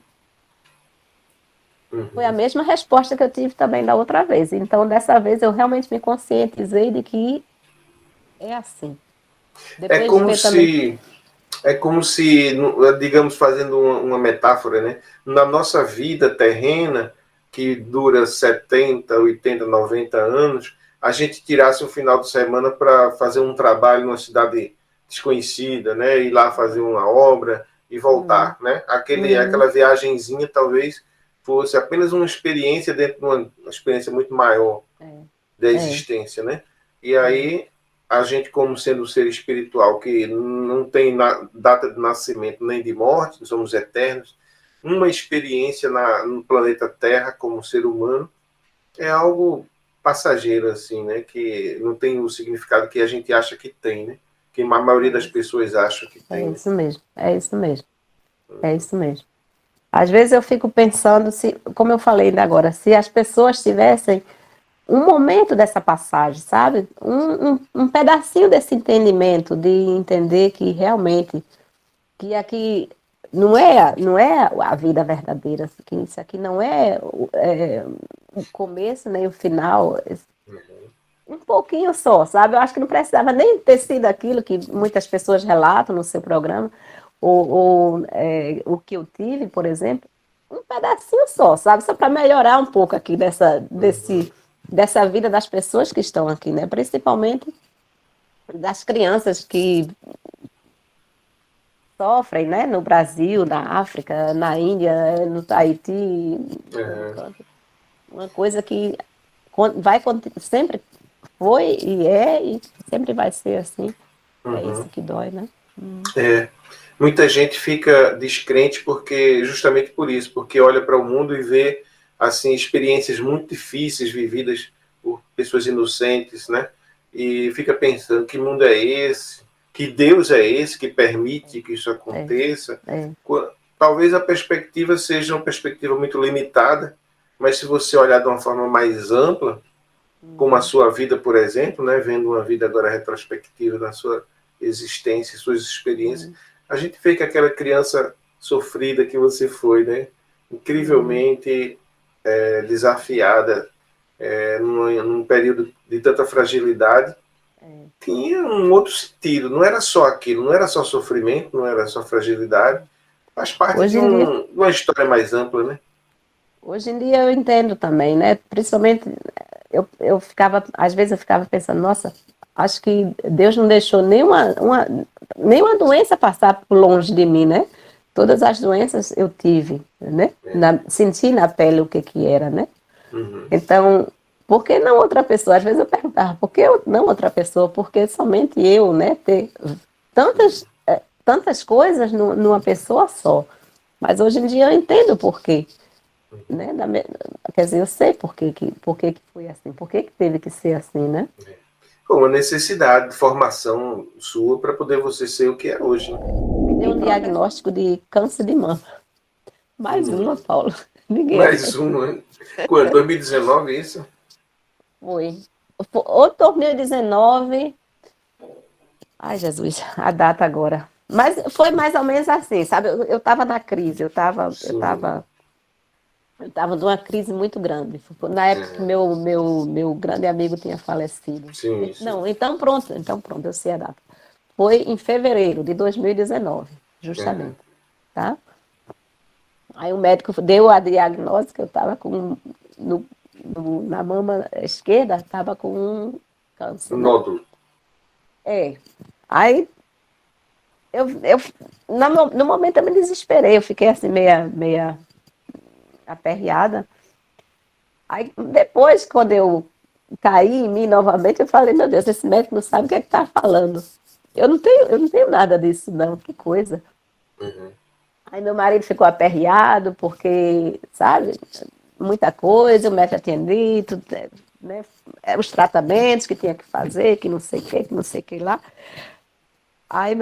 Speaker 2: Foi a mesma resposta que eu tive também da outra vez. Então, dessa vez, eu realmente me conscientizei de que é assim.
Speaker 1: É
Speaker 2: Depois de
Speaker 1: como
Speaker 2: ver também.
Speaker 1: se É como se, digamos, fazendo uma metáfora, né? Na nossa vida terrena, que dura 70, 80, 90 anos, a gente tirasse um final de semana para fazer um trabalho numa cidade desconhecida, né? Ir lá fazer uma obra e voltar, né?
Speaker 2: Uhum.
Speaker 1: Aquela viagenzinha talvez fosse apenas uma experiência dentro de uma experiência muito maior da existência, né? E aí a gente, como sendo um ser espiritual que não tem data de nascimento nem de morte, somos eternos, uma experiência no planeta Terra como ser humano é algo passageiro, assim, né? Que não tem o significado que a gente acha que tem, né? Que a maioria das pessoas acha que tem.
Speaker 2: É isso mesmo, é isso mesmo. É isso mesmo. Às vezes eu fico pensando, se, como eu falei ainda agora, se as pessoas tivessem um momento dessa passagem, sabe? Um pedacinho desse entendimento, de entender que realmente, que aqui não é a vida verdadeira, que isso aqui não é o começo nem o final, um pouquinho só, sabe? Eu acho que não precisava nem ter sido aquilo que muitas pessoas relatam no seu programa, ou o que eu tive, por exemplo, um pedacinho só, sabe? Só para melhorar um pouco aqui dessa vida das pessoas que estão aqui, né? Principalmente das crianças que sofrem, né? No Brasil, na África, na Índia, no Tahiti, uma coisa que vai sempre foi e sempre vai ser assim. É isso que dói, né?
Speaker 1: Muita gente fica descrente justamente por isso, porque olha para o mundo e vê assim experiências muito difíceis vividas por pessoas inocentes, né? E fica pensando que mundo é esse, que Deus é esse que permite que isso aconteça. Talvez a perspectiva seja uma perspectiva muito limitada, mas se você olhar de uma forma mais ampla, como a sua vida, por exemplo, né? Vendo uma vida agora retrospectiva da sua existência, suas experiências, a gente vê que aquela criança sofrida que você foi, né? Incrivelmente desafiada, num período de tanta fragilidade, tinha um outro sentido. Não era só aquilo, não era só sofrimento, não era só fragilidade. Faz parte de uma história mais ampla, né?
Speaker 2: Hoje em dia eu entendo também, né? Principalmente eu ficava, às vezes eu ficava pensando, nossa, acho que Deus não deixou nenhuma doença passar por longe de mim, né? Todas as doenças eu tive, né? Senti na pele o que era, né? Então, por que não outra pessoa? Às vezes eu perguntava, por que não outra pessoa? Porque somente eu, né? Ter tantas coisas numa pessoa só. Mas hoje em dia eu entendo o porquê. Né? Quer dizer, eu sei por que foi assim, por que teve que ser assim, né?
Speaker 1: Uma necessidade de formação sua para poder você ser o que é hoje. Né?
Speaker 2: Me deu um diagnóstico de câncer de mama. Mais uma, Paulo. Ninguém
Speaker 1: Mais uma, hein? Quando? 2019, isso?
Speaker 2: Foi. Ou 2019. Ai, Jesus, a data agora. Mas foi mais ou menos assim, sabe? Eu estava na crise, eu estava numa crise muito grande. Na época que meu grande amigo tinha falecido.
Speaker 1: Sim.
Speaker 2: Não, então pronto, eu sei a data. Foi em fevereiro de 2019, justamente. Tá? Aí o médico deu a diagnose que eu estava com, na mama esquerda, estava com um câncer.
Speaker 1: Nódulo.
Speaker 2: Né? Aí no momento eu me desesperei, eu fiquei assim meia aperreada. Aí depois, quando eu caí em mim novamente, eu falei, meu Deus, esse médico não sabe o que é que está falando. Eu não tenho nada disso, não, que coisa. Aí meu marido ficou aperreado, porque, sabe, muita coisa, o médico já tinha dito, né, os tratamentos que tinha que fazer, que não sei o que lá. Aí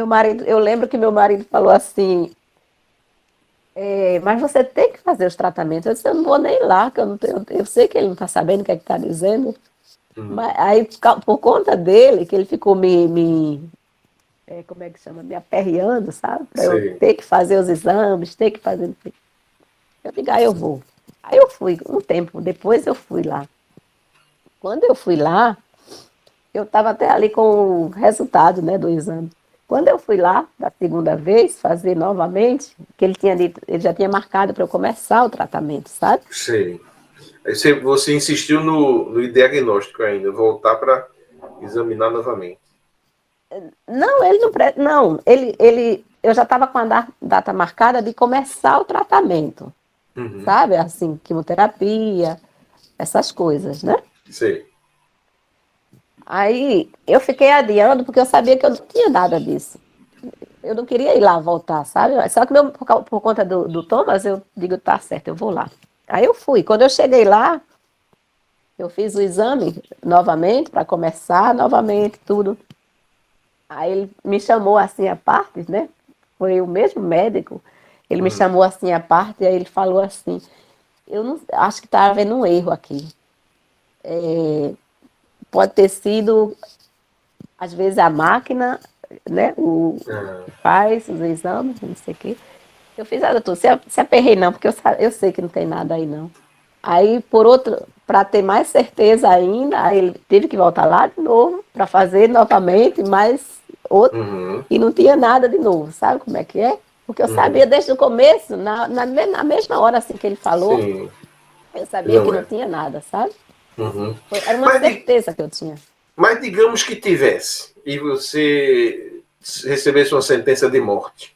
Speaker 2: eu lembro que meu marido falou assim, mas você tem que fazer os tratamentos. Eu disse, eu não vou nem lá, que eu sei que ele não está sabendo o que é que está dizendo. Mas aí, por conta dele, que ele ficou como é que chama? Me aperreando, sabe? Para eu ter que fazer os exames, ter que fazer. Eu digo, eu vou. Aí eu fui, um tempo depois eu fui lá. Quando eu fui lá, eu estava até ali com o resultado, né, do exame. Quando eu fui lá, da segunda vez, fazer novamente, que ele já tinha marcado para eu começar o tratamento, sabe?
Speaker 1: Sim. Aí você insistiu no diagnóstico ainda, voltar para examinar novamente.
Speaker 2: Não, ele não. Não, eu já estava com a data marcada de começar o tratamento. sabe? Assim, quimioterapia, essas coisas, né?
Speaker 1: Sei.
Speaker 2: Aí eu fiquei adiando porque eu sabia que eu não tinha nada disso. Eu não queria ir lá voltar, sabe? Só que por conta do Thomas, eu digo, tá certo, eu vou lá. Aí eu fui. Quando eu cheguei lá, eu fiz o exame novamente, para começar novamente, tudo. Aí ele me chamou assim à parte, né? Foi o mesmo médico. Ele me chamou assim à parte, e aí ele falou assim, eu não acho que está havendo um erro aqui. Pode ter sido, às vezes, a máquina, né?
Speaker 1: Ah,
Speaker 2: Faz os exames, não sei o quê. Eu fiz, doutor, se aperrei não, porque eu sei que não tem nada aí não. Aí, por outro, para ter mais certeza ainda, aí ele teve que voltar lá de novo, para fazer novamente, mas outro,
Speaker 1: uhum,
Speaker 2: e não tinha nada de novo, sabe como é que é? Porque eu sabia
Speaker 1: uhum.
Speaker 2: desde o começo, na mesma hora assim que ele falou,
Speaker 1: Sim,
Speaker 2: eu sabia que
Speaker 1: não
Speaker 2: não
Speaker 1: é.
Speaker 2: tinha nada, sabe?
Speaker 1: Uhum.
Speaker 2: Era uma
Speaker 1: Mas,
Speaker 2: certeza que eu tinha.
Speaker 1: mas digamos que tivesse, e você recebesse uma sentença de morte.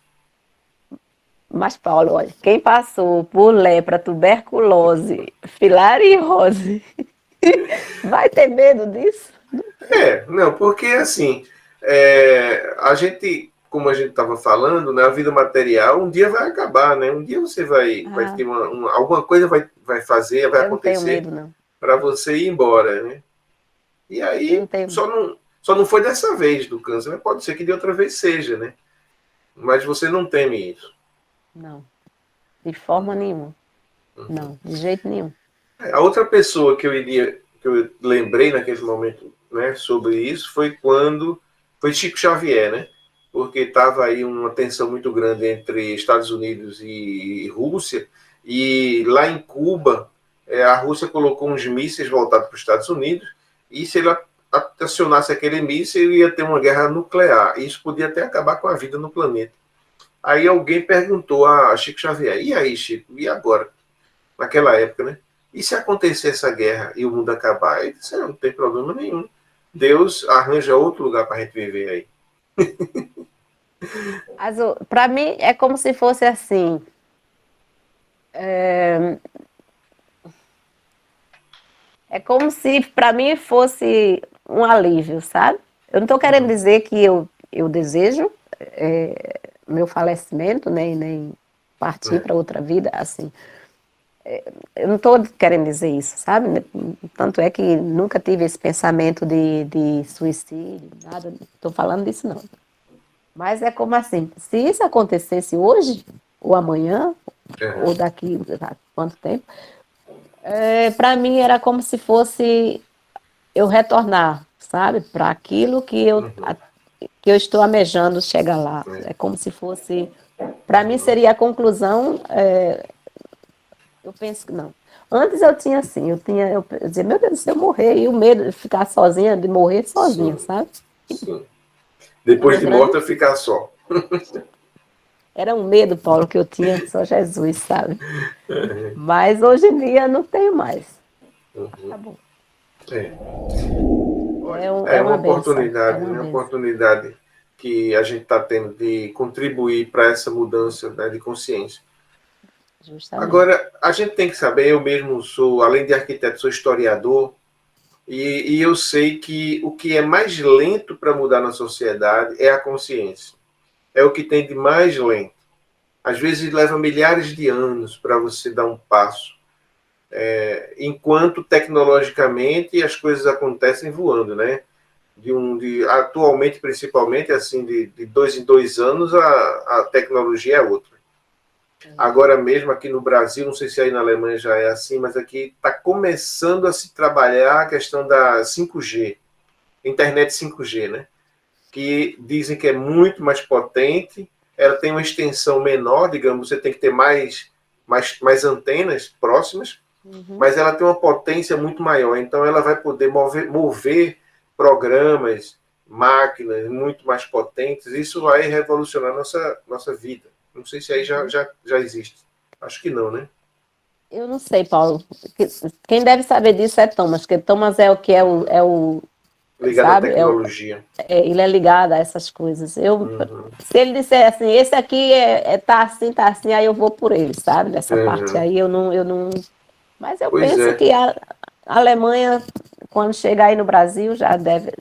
Speaker 2: Mas, Paulo, olha, quem passou por lepra, tuberculose, filariose, vai ter medo disso?
Speaker 1: Não, porque assim, a gente, como a gente estava falando, né, a vida material um dia vai acabar, né? Um dia você vai
Speaker 2: Ah,
Speaker 1: ter alguma coisa vai fazer, vai
Speaker 2: eu não tenho
Speaker 1: acontecer
Speaker 2: medo, não.
Speaker 1: para você ir embora, né? E
Speaker 2: Eu não
Speaker 1: aí
Speaker 2: tenho.
Speaker 1: só não foi dessa vez do câncer, mas pode ser que de outra vez seja, né? Mas você não teme isso.
Speaker 2: Não, de forma nenhuma. Não, de jeito nenhum.
Speaker 1: A outra pessoa que eu lembrei naquele momento, né, sobre isso foi Chico Xavier, né? Porque estava aí uma tensão muito grande entre Estados Unidos e Rússia, e lá em Cuba, a Rússia colocou uns mísseis voltados para os Estados Unidos, e se ele acionasse aquele míssil, ia ter uma guerra nuclear. E isso podia até acabar com a vida no planeta. Aí alguém perguntou a Chico Xavier, e aí, Chico, e agora? Naquela época, né? E se acontecer essa guerra e o mundo acabar? Ele disse, não tem problema nenhum. Deus arranja outro lugar para a gente viver aí.
Speaker 2: Para mim, é como se fosse assim. É como se para mim fosse um alívio, sabe? Eu não estou querendo dizer que eu desejo meu falecimento, nem partir
Speaker 1: É.
Speaker 2: para outra vida, assim. Eu não estou querendo dizer isso, sabe? Tanto é que nunca tive esse pensamento de suicídio, nada. Estou falando disso, não. Mas é como assim, se isso acontecesse hoje, ou amanhã, ou
Speaker 1: Uhum.
Speaker 2: daqui a quanto tempo, para mim era como se fosse eu retornar, sabe? Para aquilo que eu estou almejando chegar lá.
Speaker 1: É.
Speaker 2: É como se fosse. Para mim seria a conclusão. Eu penso que não. Antes eu tinha assim, eu dizia, meu Deus, se eu morrer, e o medo de ficar sozinha, de morrer sozinha,
Speaker 1: Sim,
Speaker 2: sabe?
Speaker 1: sim.
Speaker 2: Era
Speaker 1: Depois
Speaker 2: um
Speaker 1: de
Speaker 2: grande.
Speaker 1: morta, ficar só.
Speaker 2: Era um medo, Paulo, que eu tinha, só Jesus, sabe? Mas hoje em dia não tenho mais. Acabou.
Speaker 1: É.
Speaker 2: É
Speaker 1: É uma
Speaker 2: uma benção, é
Speaker 1: oportunidade,
Speaker 2: uma
Speaker 1: né? Uma
Speaker 2: benção,
Speaker 1: oportunidade que a gente está tendo de contribuir para essa mudança, né, de consciência.
Speaker 2: justamente.
Speaker 1: Agora, a gente tem que saber, eu mesmo sou, além de arquiteto, sou historiador, e eu sei que o que é mais lento para mudar na sociedade é a consciência. É o que tem de mais lento. Às vezes leva milhares de anos para você dar um passo, enquanto tecnologicamente as coisas acontecem voando, né? Atualmente, principalmente, assim, de 2 em 2 anos, a tecnologia é outra. Agora mesmo aqui no Brasil, não sei se aí na Alemanha já é assim, mas aqui está começando a se trabalhar a questão da 5G, internet 5G, né? Que dizem que é muito mais potente, ela tem uma extensão menor, digamos, você tem que ter mais antenas próximas,
Speaker 2: Uhum.
Speaker 1: mas ela tem uma potência muito maior, então ela vai poder mover programas, máquinas muito mais potentes, isso vai revolucionar nossa vida. Não sei se aí já existe. Acho que não, né?
Speaker 2: Eu não sei, Paulo. Quem deve saber disso é Thomas, porque Thomas é o que é o
Speaker 1: Ligado à
Speaker 2: sabe?
Speaker 1: tecnologia.
Speaker 2: Ele é ligado a essas coisas. Se ele disser assim, esse aqui tá assim, aí eu vou por ele, sabe? Nessa parte aí eu não. Mas eu
Speaker 1: Pois
Speaker 2: penso
Speaker 1: é.
Speaker 2: que a Alemanha, quando chegar aí no Brasil, já deve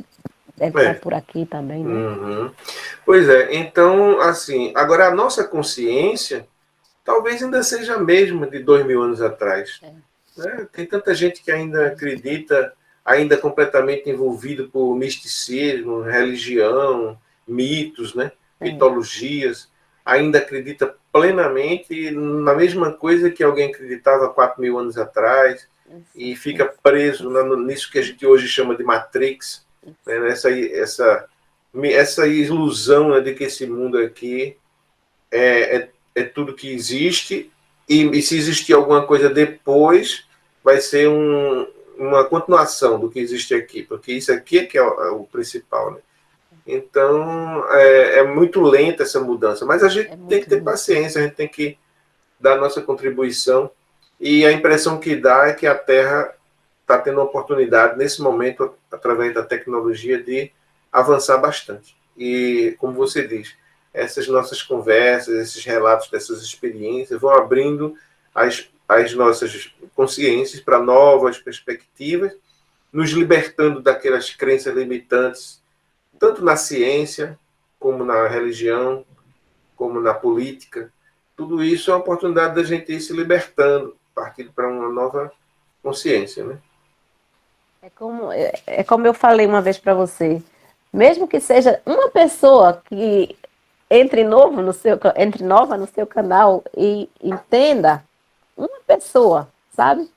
Speaker 2: estar por aqui também, né?
Speaker 1: Pois é, então, assim, agora a nossa consciência talvez ainda seja a mesma de 2000 anos atrás. Né? Tem tanta gente que ainda acredita, ainda completamente envolvido por misticismo, religião, mitos, né? Mitologias, ainda acredita plenamente na mesma coisa que alguém acreditava 4000 anos atrás e fica preso nisso que a gente hoje chama de Matrix, né? Essa ilusão, né, de que esse mundo aqui é tudo que existe e se existir alguma coisa depois vai ser uma continuação do que existe aqui, porque isso aqui é que é o principal, né? Então é muito lenta essa mudança, mas a gente tem que ter paciência, a gente tem que dar a nossa contribuição, e a impressão que dá é que a Terra está tendo a oportunidade nesse momento, através da tecnologia, de avançar bastante. E como você diz, essas nossas conversas, esses relatos dessas experiências vão abrindo as nossas consciências para novas perspectivas, nos libertando daquelas crenças limitantes, tanto na ciência, como na religião, como na política. Tudo isso é uma oportunidade da gente ir se libertando, partindo para uma nova consciência, né?
Speaker 2: É como eu falei uma vez para você, mesmo que seja uma pessoa que entre nova no seu canal e entenda, uma pessoa, sabe?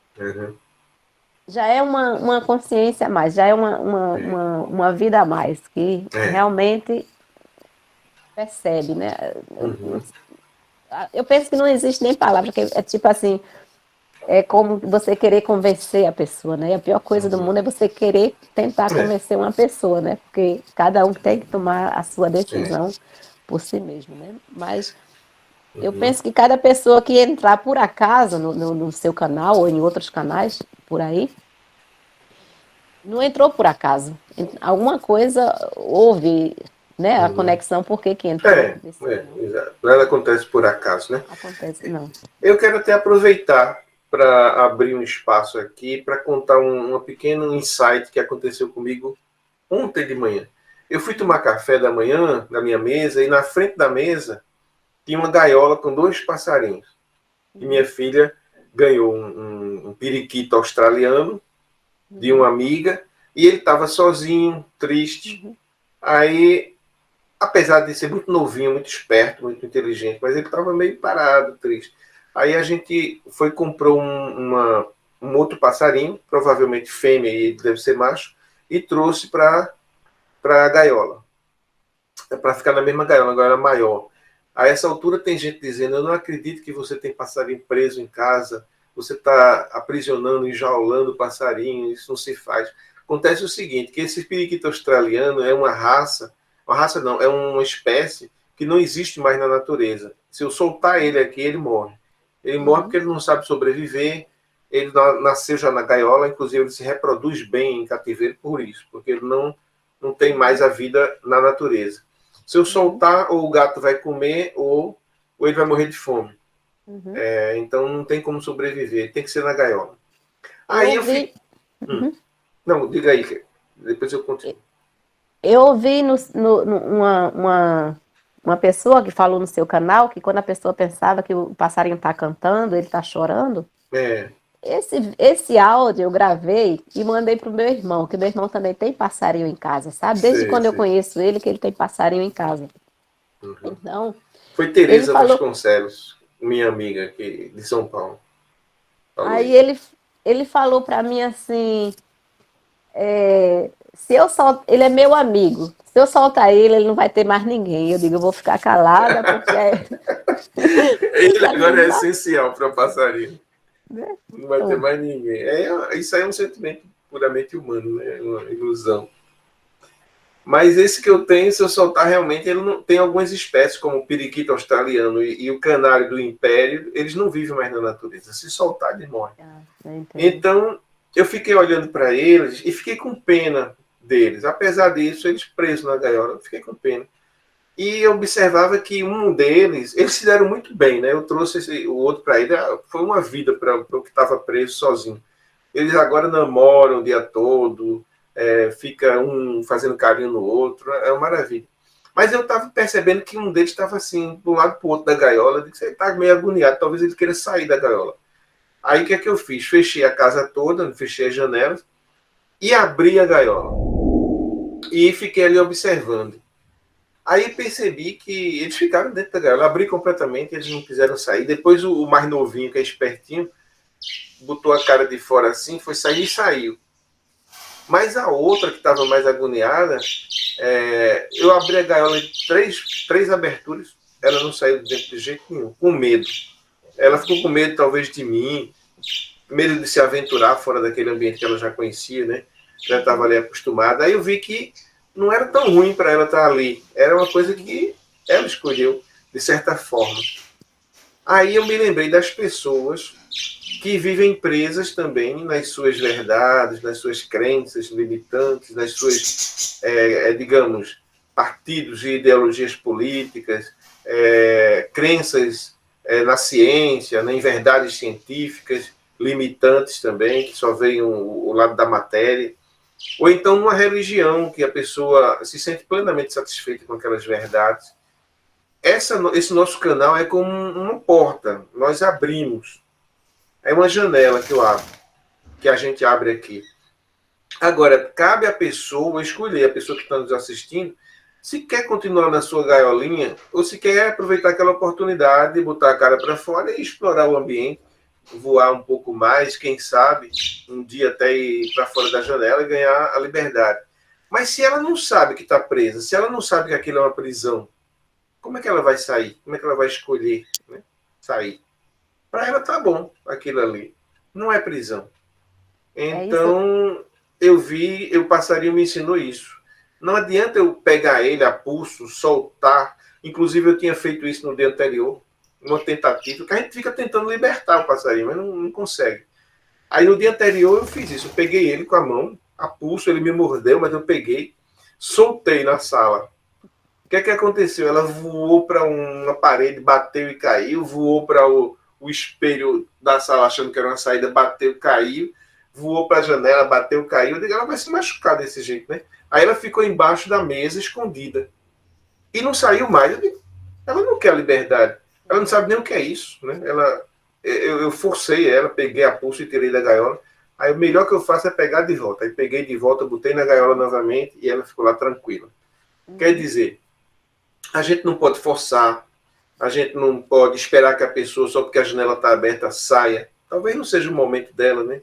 Speaker 2: Já é uma consciência a mais, já é uma vida a mais, que realmente percebe, né? Eu penso que não existe nem palavra, que é tipo assim, é como você querer convencer a pessoa, né? A pior coisa do mundo é você querer tentar convencer uma pessoa, né? Porque cada um tem que tomar a sua decisão por si mesmo, né? Mas eu penso que cada pessoa que entrar por acaso no seu canal ou em outros canais por aí, não entrou por acaso. Alguma coisa houve, né? A conexão, por que entrou.
Speaker 1: Exato. Nada acontece por acaso, né?
Speaker 2: Acontece, não.
Speaker 1: Eu quero até aproveitar para abrir um espaço aqui para contar um pequeno insight que aconteceu comigo ontem de manhã. Eu fui tomar café da manhã na minha mesa e na frente da mesa tinha uma gaiola com 2 passarinhos. E minha filha ganhou um periquito australiano de uma amiga e ele estava sozinho, triste. Aí, apesar de ser muito novinho, muito esperto, muito inteligente, mas ele estava meio parado, triste. Aí a gente foi comprou um outro passarinho, provavelmente fêmea e deve ser macho, e trouxe para a gaiola. Para ficar na mesma gaiola, uma gaiola maior. A essa altura tem gente dizendo, eu não acredito que você tem passarinho preso em casa, você está aprisionando, enjaulando o passarinho, isso não se faz. Acontece o seguinte, que esse periquito australiano é uma raça não, é uma espécie que não existe mais na natureza. Se eu soltar ele aqui, ele morre. Ele morre porque ele não sabe sobreviver, ele nasceu já na gaiola, inclusive ele se reproduz bem em cativeiro por isso, porque ele não tem mais a vida na natureza. Se eu soltar, ou o gato vai comer, ou ele vai morrer de fome. Então não tem como sobreviver, tem que ser na gaiola. Aí eu fico... Não, diga aí, depois eu continuo.
Speaker 2: Eu ouvi uma pessoa que falou no seu canal que quando a pessoa pensava que o passarinho está cantando, ele está chorando. Esse áudio eu gravei e mandei pro meu irmão, que meu irmão também tem passarinho em casa, sabe? Desde quando eu conheço ele, que ele tem passarinho em casa. Então,
Speaker 1: foi Tereza Vasconcelos, minha amiga aqui de São Paulo.
Speaker 2: Aí ele falou para mim assim, se eu ele é meu amigo, se eu soltar ele não vai ter mais ninguém. Eu digo, eu vou ficar calada, porque
Speaker 1: ele agora é essencial para o passarinho. Não vai ter mais ninguém. Isso aí é um sentimento puramente humano, né? Uma ilusão. Mas esse que eu tenho, se eu soltar realmente, ele não tem algumas espécies, como o periquito australiano e o canário do império, eles não vivem mais na natureza. Se soltar, eles morrem. Então, eu fiquei olhando para eles e fiquei com pena deles. Apesar disso, eles presos na gaiola, eu fiquei com pena. E eu observava que um deles, eles se deram muito bem, né? Eu trouxe o outro para ele, foi uma vida para o que estava preso sozinho. Eles agora namoram o dia todo, fica um fazendo carinho no outro, é uma maravilha. Mas eu estava percebendo que um deles estava assim, de um lado para o outro da gaiola, eu disse, ele está meio agoniado, talvez ele queira sair da gaiola. Aí o que é que eu fiz? Fechei a casa toda, fechei as janelas e abri a gaiola. E fiquei ali observando. Aí percebi que eles ficaram dentro da gaiola. Eu abri completamente, eles não quiseram sair. Depois o mais novinho, que é espertinho, botou a cara de fora assim, foi sair e saiu. Mas a outra, que estava mais agoniada, eu abri a gaiola em três aberturas, ela não saiu de dentro de jeito nenhum, com medo. Ela ficou com medo, talvez, de mim, medo de se aventurar fora daquele ambiente que ela já conhecia, né? Já estava ali acostumada. Aí eu vi que não era tão ruim para ela estar ali. Era uma coisa que ela escolheu, de certa forma. Aí eu me lembrei das pessoas que vivem presas também nas suas verdades, nas suas crenças limitantes, nas suas, digamos, partidos e ideologias políticas, crenças na ciência, em verdades científicas limitantes também, que só veem o lado da matéria, ou então numa religião que a pessoa se sente plenamente satisfeita com aquelas verdades. Esse nosso canal é como uma porta, nós abrimos, é uma janela que eu abro, que a gente abre aqui. Agora, cabe à pessoa escolher, a pessoa que está nos assistindo, se quer continuar na sua gaiolinha ou se quer aproveitar aquela oportunidade de botar a cara para fora e explorar o ambiente, voar um pouco mais, quem sabe, um dia até ir para fora da janela e ganhar a liberdade. Mas se ela não sabe que está presa, se ela não sabe que aquilo é uma prisão, como é que ela vai sair? Como é que ela vai escolher, né, sair? Para ela tá bom aquilo ali. Não é prisão. Então, o passarinho me ensinou isso. Não adianta eu pegar ele a pulso, soltar. Inclusive, eu tinha feito isso no dia anterior, uma tentativa, que a gente fica tentando libertar o passarinho, mas não consegue. Aí, no dia anterior, eu fiz isso. Eu peguei ele com a mão, a pulso, ele me mordeu, mas eu peguei, soltei na sala. O que é que aconteceu? Ela voou para uma parede, bateu e caiu, voou para o espelho da sala, achando que era uma saída, bateu, caiu, voou para a janela, bateu, caiu. Eu digo, ela vai se machucar desse jeito, né? Aí ela ficou embaixo da mesa, escondida. E não saiu mais. Eu digo, ela não quer a liberdade. Ela não sabe nem o que é isso, né? Eu forcei ela, peguei a pulso e tirei da gaiola. Aí o melhor que eu faço é pegar de volta. Aí peguei de volta, botei na gaiola novamente e ela ficou lá tranquila. Quer dizer, a gente não pode forçar, a gente não pode esperar que a pessoa, só porque a janela está aberta, saia. Talvez não seja o momento dela, né?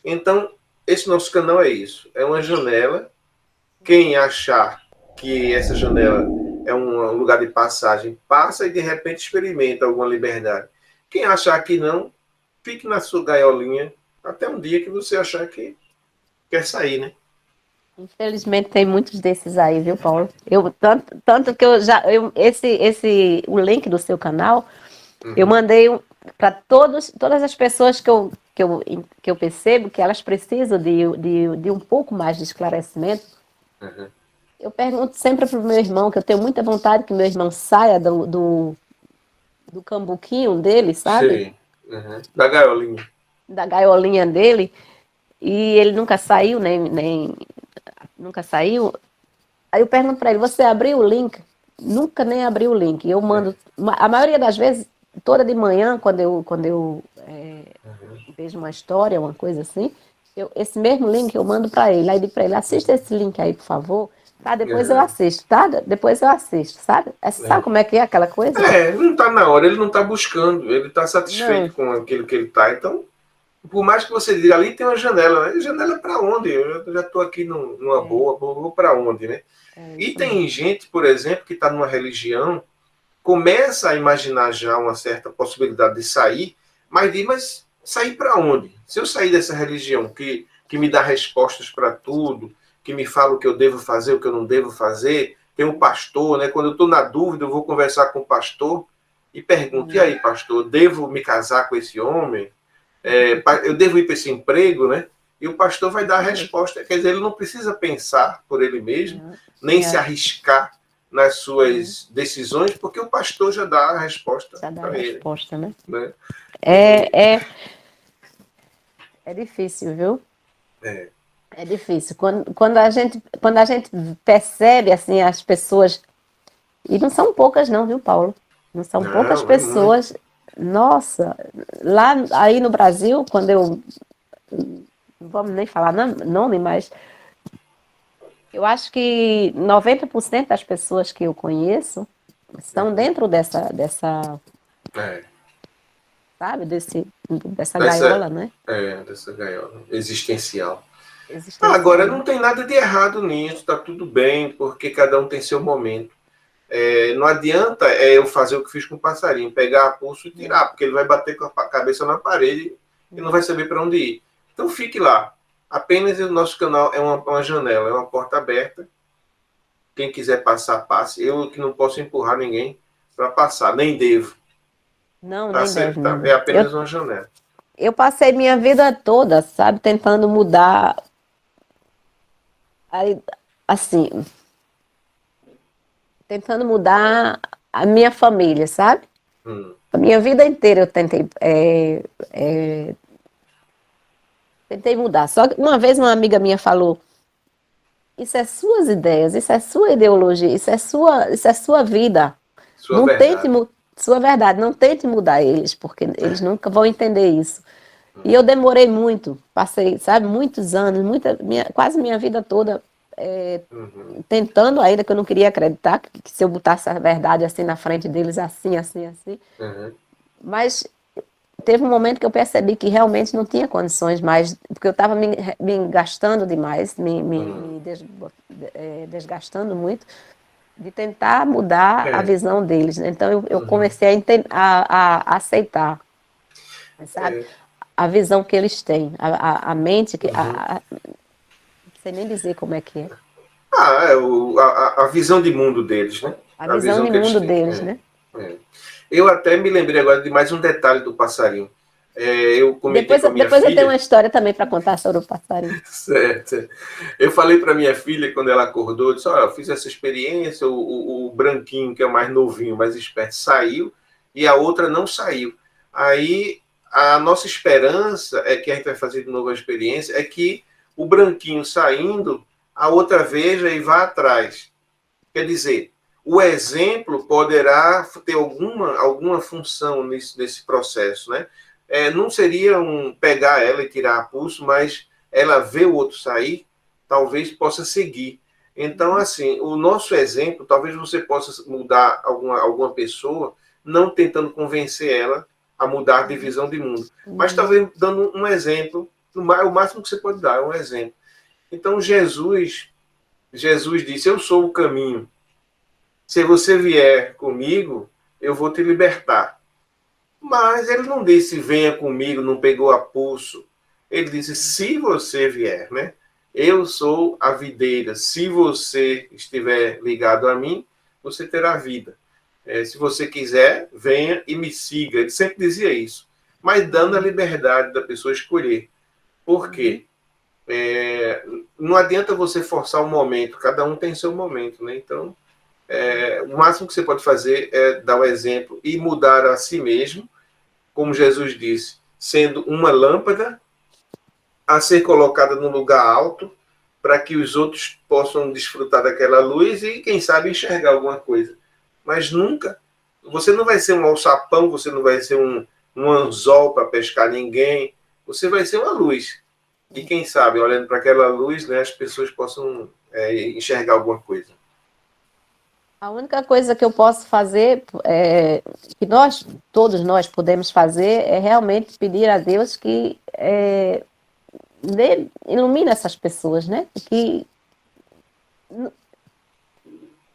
Speaker 1: Então, esse nosso canal é isso. É uma janela. Quem achar que essa janela é um lugar de passagem, passa e de repente experimenta alguma liberdade. Quem achar que não, fique na sua gaiolinha até um dia que você achar que quer sair, né?
Speaker 2: Infelizmente tem muitos desses aí, viu, Paulo? Tanto que o link do seu canal, eu mandei para todas as pessoas que eu percebo que elas precisam de um pouco mais de esclarecimento. Eu pergunto sempre para o meu irmão, que eu tenho muita vontade que meu irmão saia do cambuquinho dele, sabe?
Speaker 1: Da gaiolinha.
Speaker 2: Da gaiolinha dele, e ele nunca saiu, nem nunca saiu. Aí eu pergunto para ele, você abriu o link? Nunca nem abriu o link. Eu mando, a maioria das vezes, toda de manhã, quando eu vejo uma história, uma coisa assim, esse mesmo link eu mando para ele. Aí digo para ele, assista esse link aí, por favor. Tá, depois eu assisto, tá? Depois eu assisto, sabe? Sabe como é que é aquela coisa?
Speaker 1: Não está na hora, ele não está buscando, ele está satisfeito com aquilo que ele está. Então, por mais que você diga, ali tem uma janela, né? Janela para onde? Eu já estou aqui numa boa, vou para onde, né? E tem gente, por exemplo, que está numa religião, começa a imaginar já uma certa possibilidade de sair, mas sair para onde? Se eu sair dessa religião que me dá respostas para tudo, que me fala o que eu devo fazer, o que eu não devo fazer, tem um pastor, né? Quando eu estou na dúvida, eu vou conversar com o pastor e pergunto, e aí, pastor, devo me casar com esse homem? Eu devo ir para esse emprego, né? e o pastor vai dar a resposta. Quer dizer, ele não precisa pensar por ele mesmo, nem se arriscar nas suas decisões, porque o pastor já dá a resposta para ele.
Speaker 2: Resposta, né?
Speaker 1: Né?
Speaker 2: É difícil, viu?
Speaker 1: É
Speaker 2: difícil. Quando a gente percebe assim as pessoas, e não são poucas não, viu, Paulo? Não são poucas pessoas. Nossa, lá aí no Brasil, quando eu não vamos nem falar nome, mas eu acho que 90% das pessoas que eu conheço estão dentro dessa sabe, dessa gaiola, né?
Speaker 1: Dessa gaiola existencial.
Speaker 2: Existencial.
Speaker 1: Agora, não tem nada de errado nisso, está tudo bem, porque cada um tem seu momento. Não adianta eu fazer o que fiz com o passarinho, pegar a pulso e tirar, porque ele vai bater com a cabeça na parede e não vai saber para onde ir. Então fique lá. Apenas o nosso canal é uma janela, é uma porta aberta. Quem quiser passar, passe. Eu que não posso empurrar ninguém para passar, nem devo.
Speaker 2: Não, nem deve.
Speaker 1: É apenas uma janela.
Speaker 2: Eu passei minha vida toda, sabe, tentando mudar. Assim, tentando mudar a minha família, sabe? A minha vida inteira eu tentei mudar. Só que uma vez uma amiga minha falou: isso é suas ideias, isso é sua ideologia, isso é sua vida.
Speaker 1: Sua verdade.
Speaker 2: Sua verdade, não tente mudar eles, porque eles nunca vão entender isso. E eu demorei muito, passei, sabe, muitos anos, quase minha vida toda tentando ainda, que eu não queria acreditar que se eu botasse a verdade assim na frente deles, assim. Mas teve um momento que eu percebi que realmente não tinha condições mais, porque eu estava me gastando demais, me desgastando muito, de tentar mudar a visão deles. Então eu comecei a aceitar, sabe? A visão que eles têm, a mente, não sei nem dizer como é que é.
Speaker 1: A visão de mundo deles, né?
Speaker 2: A visão de mundo deles, né?
Speaker 1: Eu até me lembrei agora de mais um detalhe do passarinho. Eu comentei com a minha filha...
Speaker 2: Depois eu tenho uma história também para contar sobre o passarinho.
Speaker 1: Certo. Eu falei para minha filha, quando ela acordou, eu disse, eu fiz essa experiência, o branquinho, que é o mais novinho, mais esperto, saiu, e a outra não saiu. Aí, a nossa esperança é que a gente vai fazer de novo a experiência, é que o branquinho saindo, a outra veja e vá atrás. Quer dizer, o exemplo poderá ter alguma função nesse processo, né? Não seria pegar ela e tirar a pulso, mas ela vê o outro sair, talvez possa seguir. Então, assim, o nosso exemplo, talvez você possa mudar alguma pessoa, não tentando convencer ela a mudar de visão de mundo, mas talvez dando um exemplo, o máximo que você pode dar é um exemplo. Então, Jesus disse, eu sou o caminho. Se você vier comigo, eu vou te libertar. Mas ele não disse, venha comigo, não pegou a pulso. Ele disse, se você vier, né? Eu sou a videira. Se você estiver ligado a mim, você terá vida. Se você quiser, venha e me siga. Ele sempre dizia isso. Mas dando a liberdade da pessoa escolher. Por quê? Não adianta você forçar o momento. Cada um tem seu momento, né? Então, o máximo que você pode fazer é dar o exemplo e mudar a si mesmo, como Jesus disse, sendo uma lâmpada a ser colocada num lugar alto para que os outros possam desfrutar daquela luz e, quem sabe, enxergar alguma coisa. Mas nunca, você não vai ser um alçapão, você não vai ser um anzol para pescar ninguém, você vai ser uma luz. E quem sabe, olhando para aquela luz, né, as pessoas possam enxergar alguma coisa.
Speaker 2: A única coisa que eu posso fazer, que todos nós podemos fazer, é realmente pedir a Deus que ilumine essas pessoas, né? Que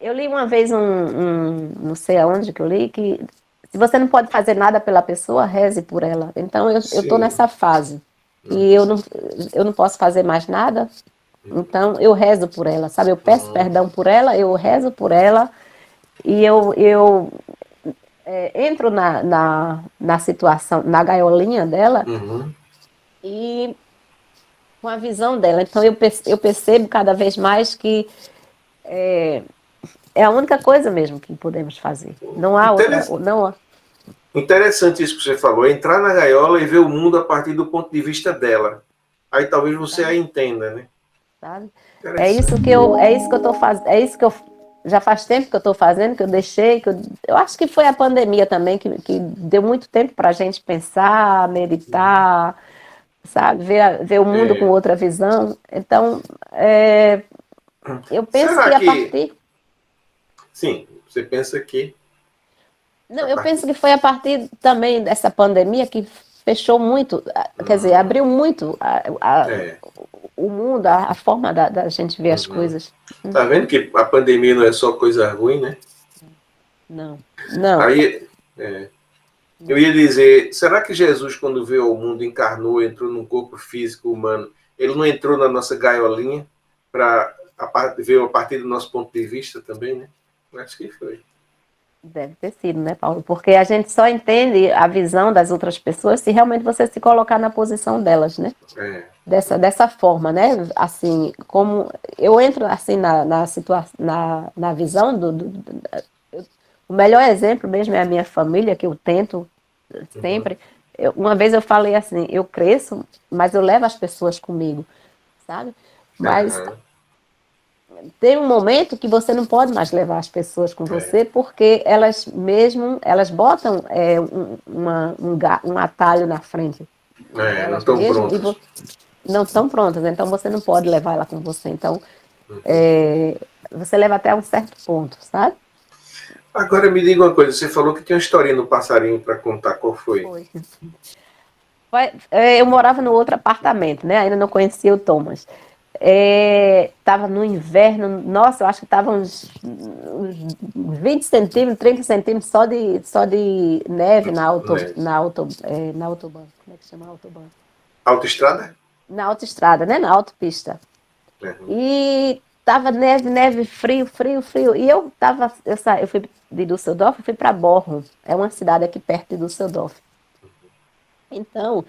Speaker 2: eu li uma vez não sei aonde que eu li, que se você não pode fazer nada pela pessoa, reze por ela. Então eu estou nessa fase e eu não posso fazer mais nada. Então eu rezo por ela, sabe? Eu peço perdão por ela, eu rezo por ela. E eu entro na situação, na gaiolinha dela, e com a visão dela. Então eu percebo cada vez mais que é a única coisa mesmo que podemos fazer. Não há outra. Não há.
Speaker 1: Interessante isso que você falou, entrar na gaiola e ver o mundo a partir do ponto de vista dela. Aí talvez você a entenda, né?
Speaker 2: Sabe? É isso que eu estou fazendo, é isso que eu já faz tempo que eu estou fazendo, que eu deixei, eu acho que foi a pandemia também que deu muito tempo para a gente pensar, meditar, sabe, ver o mundo com outra visão. Então, eu penso
Speaker 1: Será
Speaker 2: que a partir.
Speaker 1: Sim, você pensa que.
Speaker 2: Não, eu penso que foi a partir também dessa pandemia que fechou muito, quer dizer, abriu muito o mundo, a forma da gente ver as coisas.
Speaker 1: Tá vendo que a pandemia não é só coisa ruim, né?
Speaker 2: Não, não.
Speaker 1: Aí, eu ia dizer, será que Jesus, quando veio ao mundo, encarnou, entrou num corpo físico humano, ele não entrou na nossa gaiolinha para ver a partir do nosso ponto de vista também, né? Acho que foi.
Speaker 2: Deve ter sido, né, Paulo? Porque a gente só entende a visão das outras pessoas se realmente você se colocar na posição delas, né? Dessa forma, né? Assim, como eu entro assim na visão o melhor exemplo mesmo é a minha família, que eu tento sempre. Uma vez eu falei assim, eu cresço, mas eu levo as pessoas comigo, sabe? Mas tem um momento que você não pode mais levar as pessoas com você, porque elas botam um atalho na frente.
Speaker 1: Não estão prontas.
Speaker 2: Não estão prontas, então você não pode levar ela com você. Então, você leva até um certo ponto, sabe?
Speaker 1: Agora me diga uma coisa, você falou que tinha uma historinha no passarinho para contar, qual foi?
Speaker 2: Eu morava no outro apartamento, né? Ainda não conhecia o Thomas. Estava no inverno, nossa, eu acho que estava uns 20 centímetros, 30 centímetros só de neve na autobahn. Como é que chama a autobahn?
Speaker 1: Autoestrada?
Speaker 2: Na autoestrada, né? Na autopista. E tava neve, frio, frio, frio. E eu fui de Düsseldorf, fui para Bochum. É uma cidade aqui perto de Düsseldorf. Então,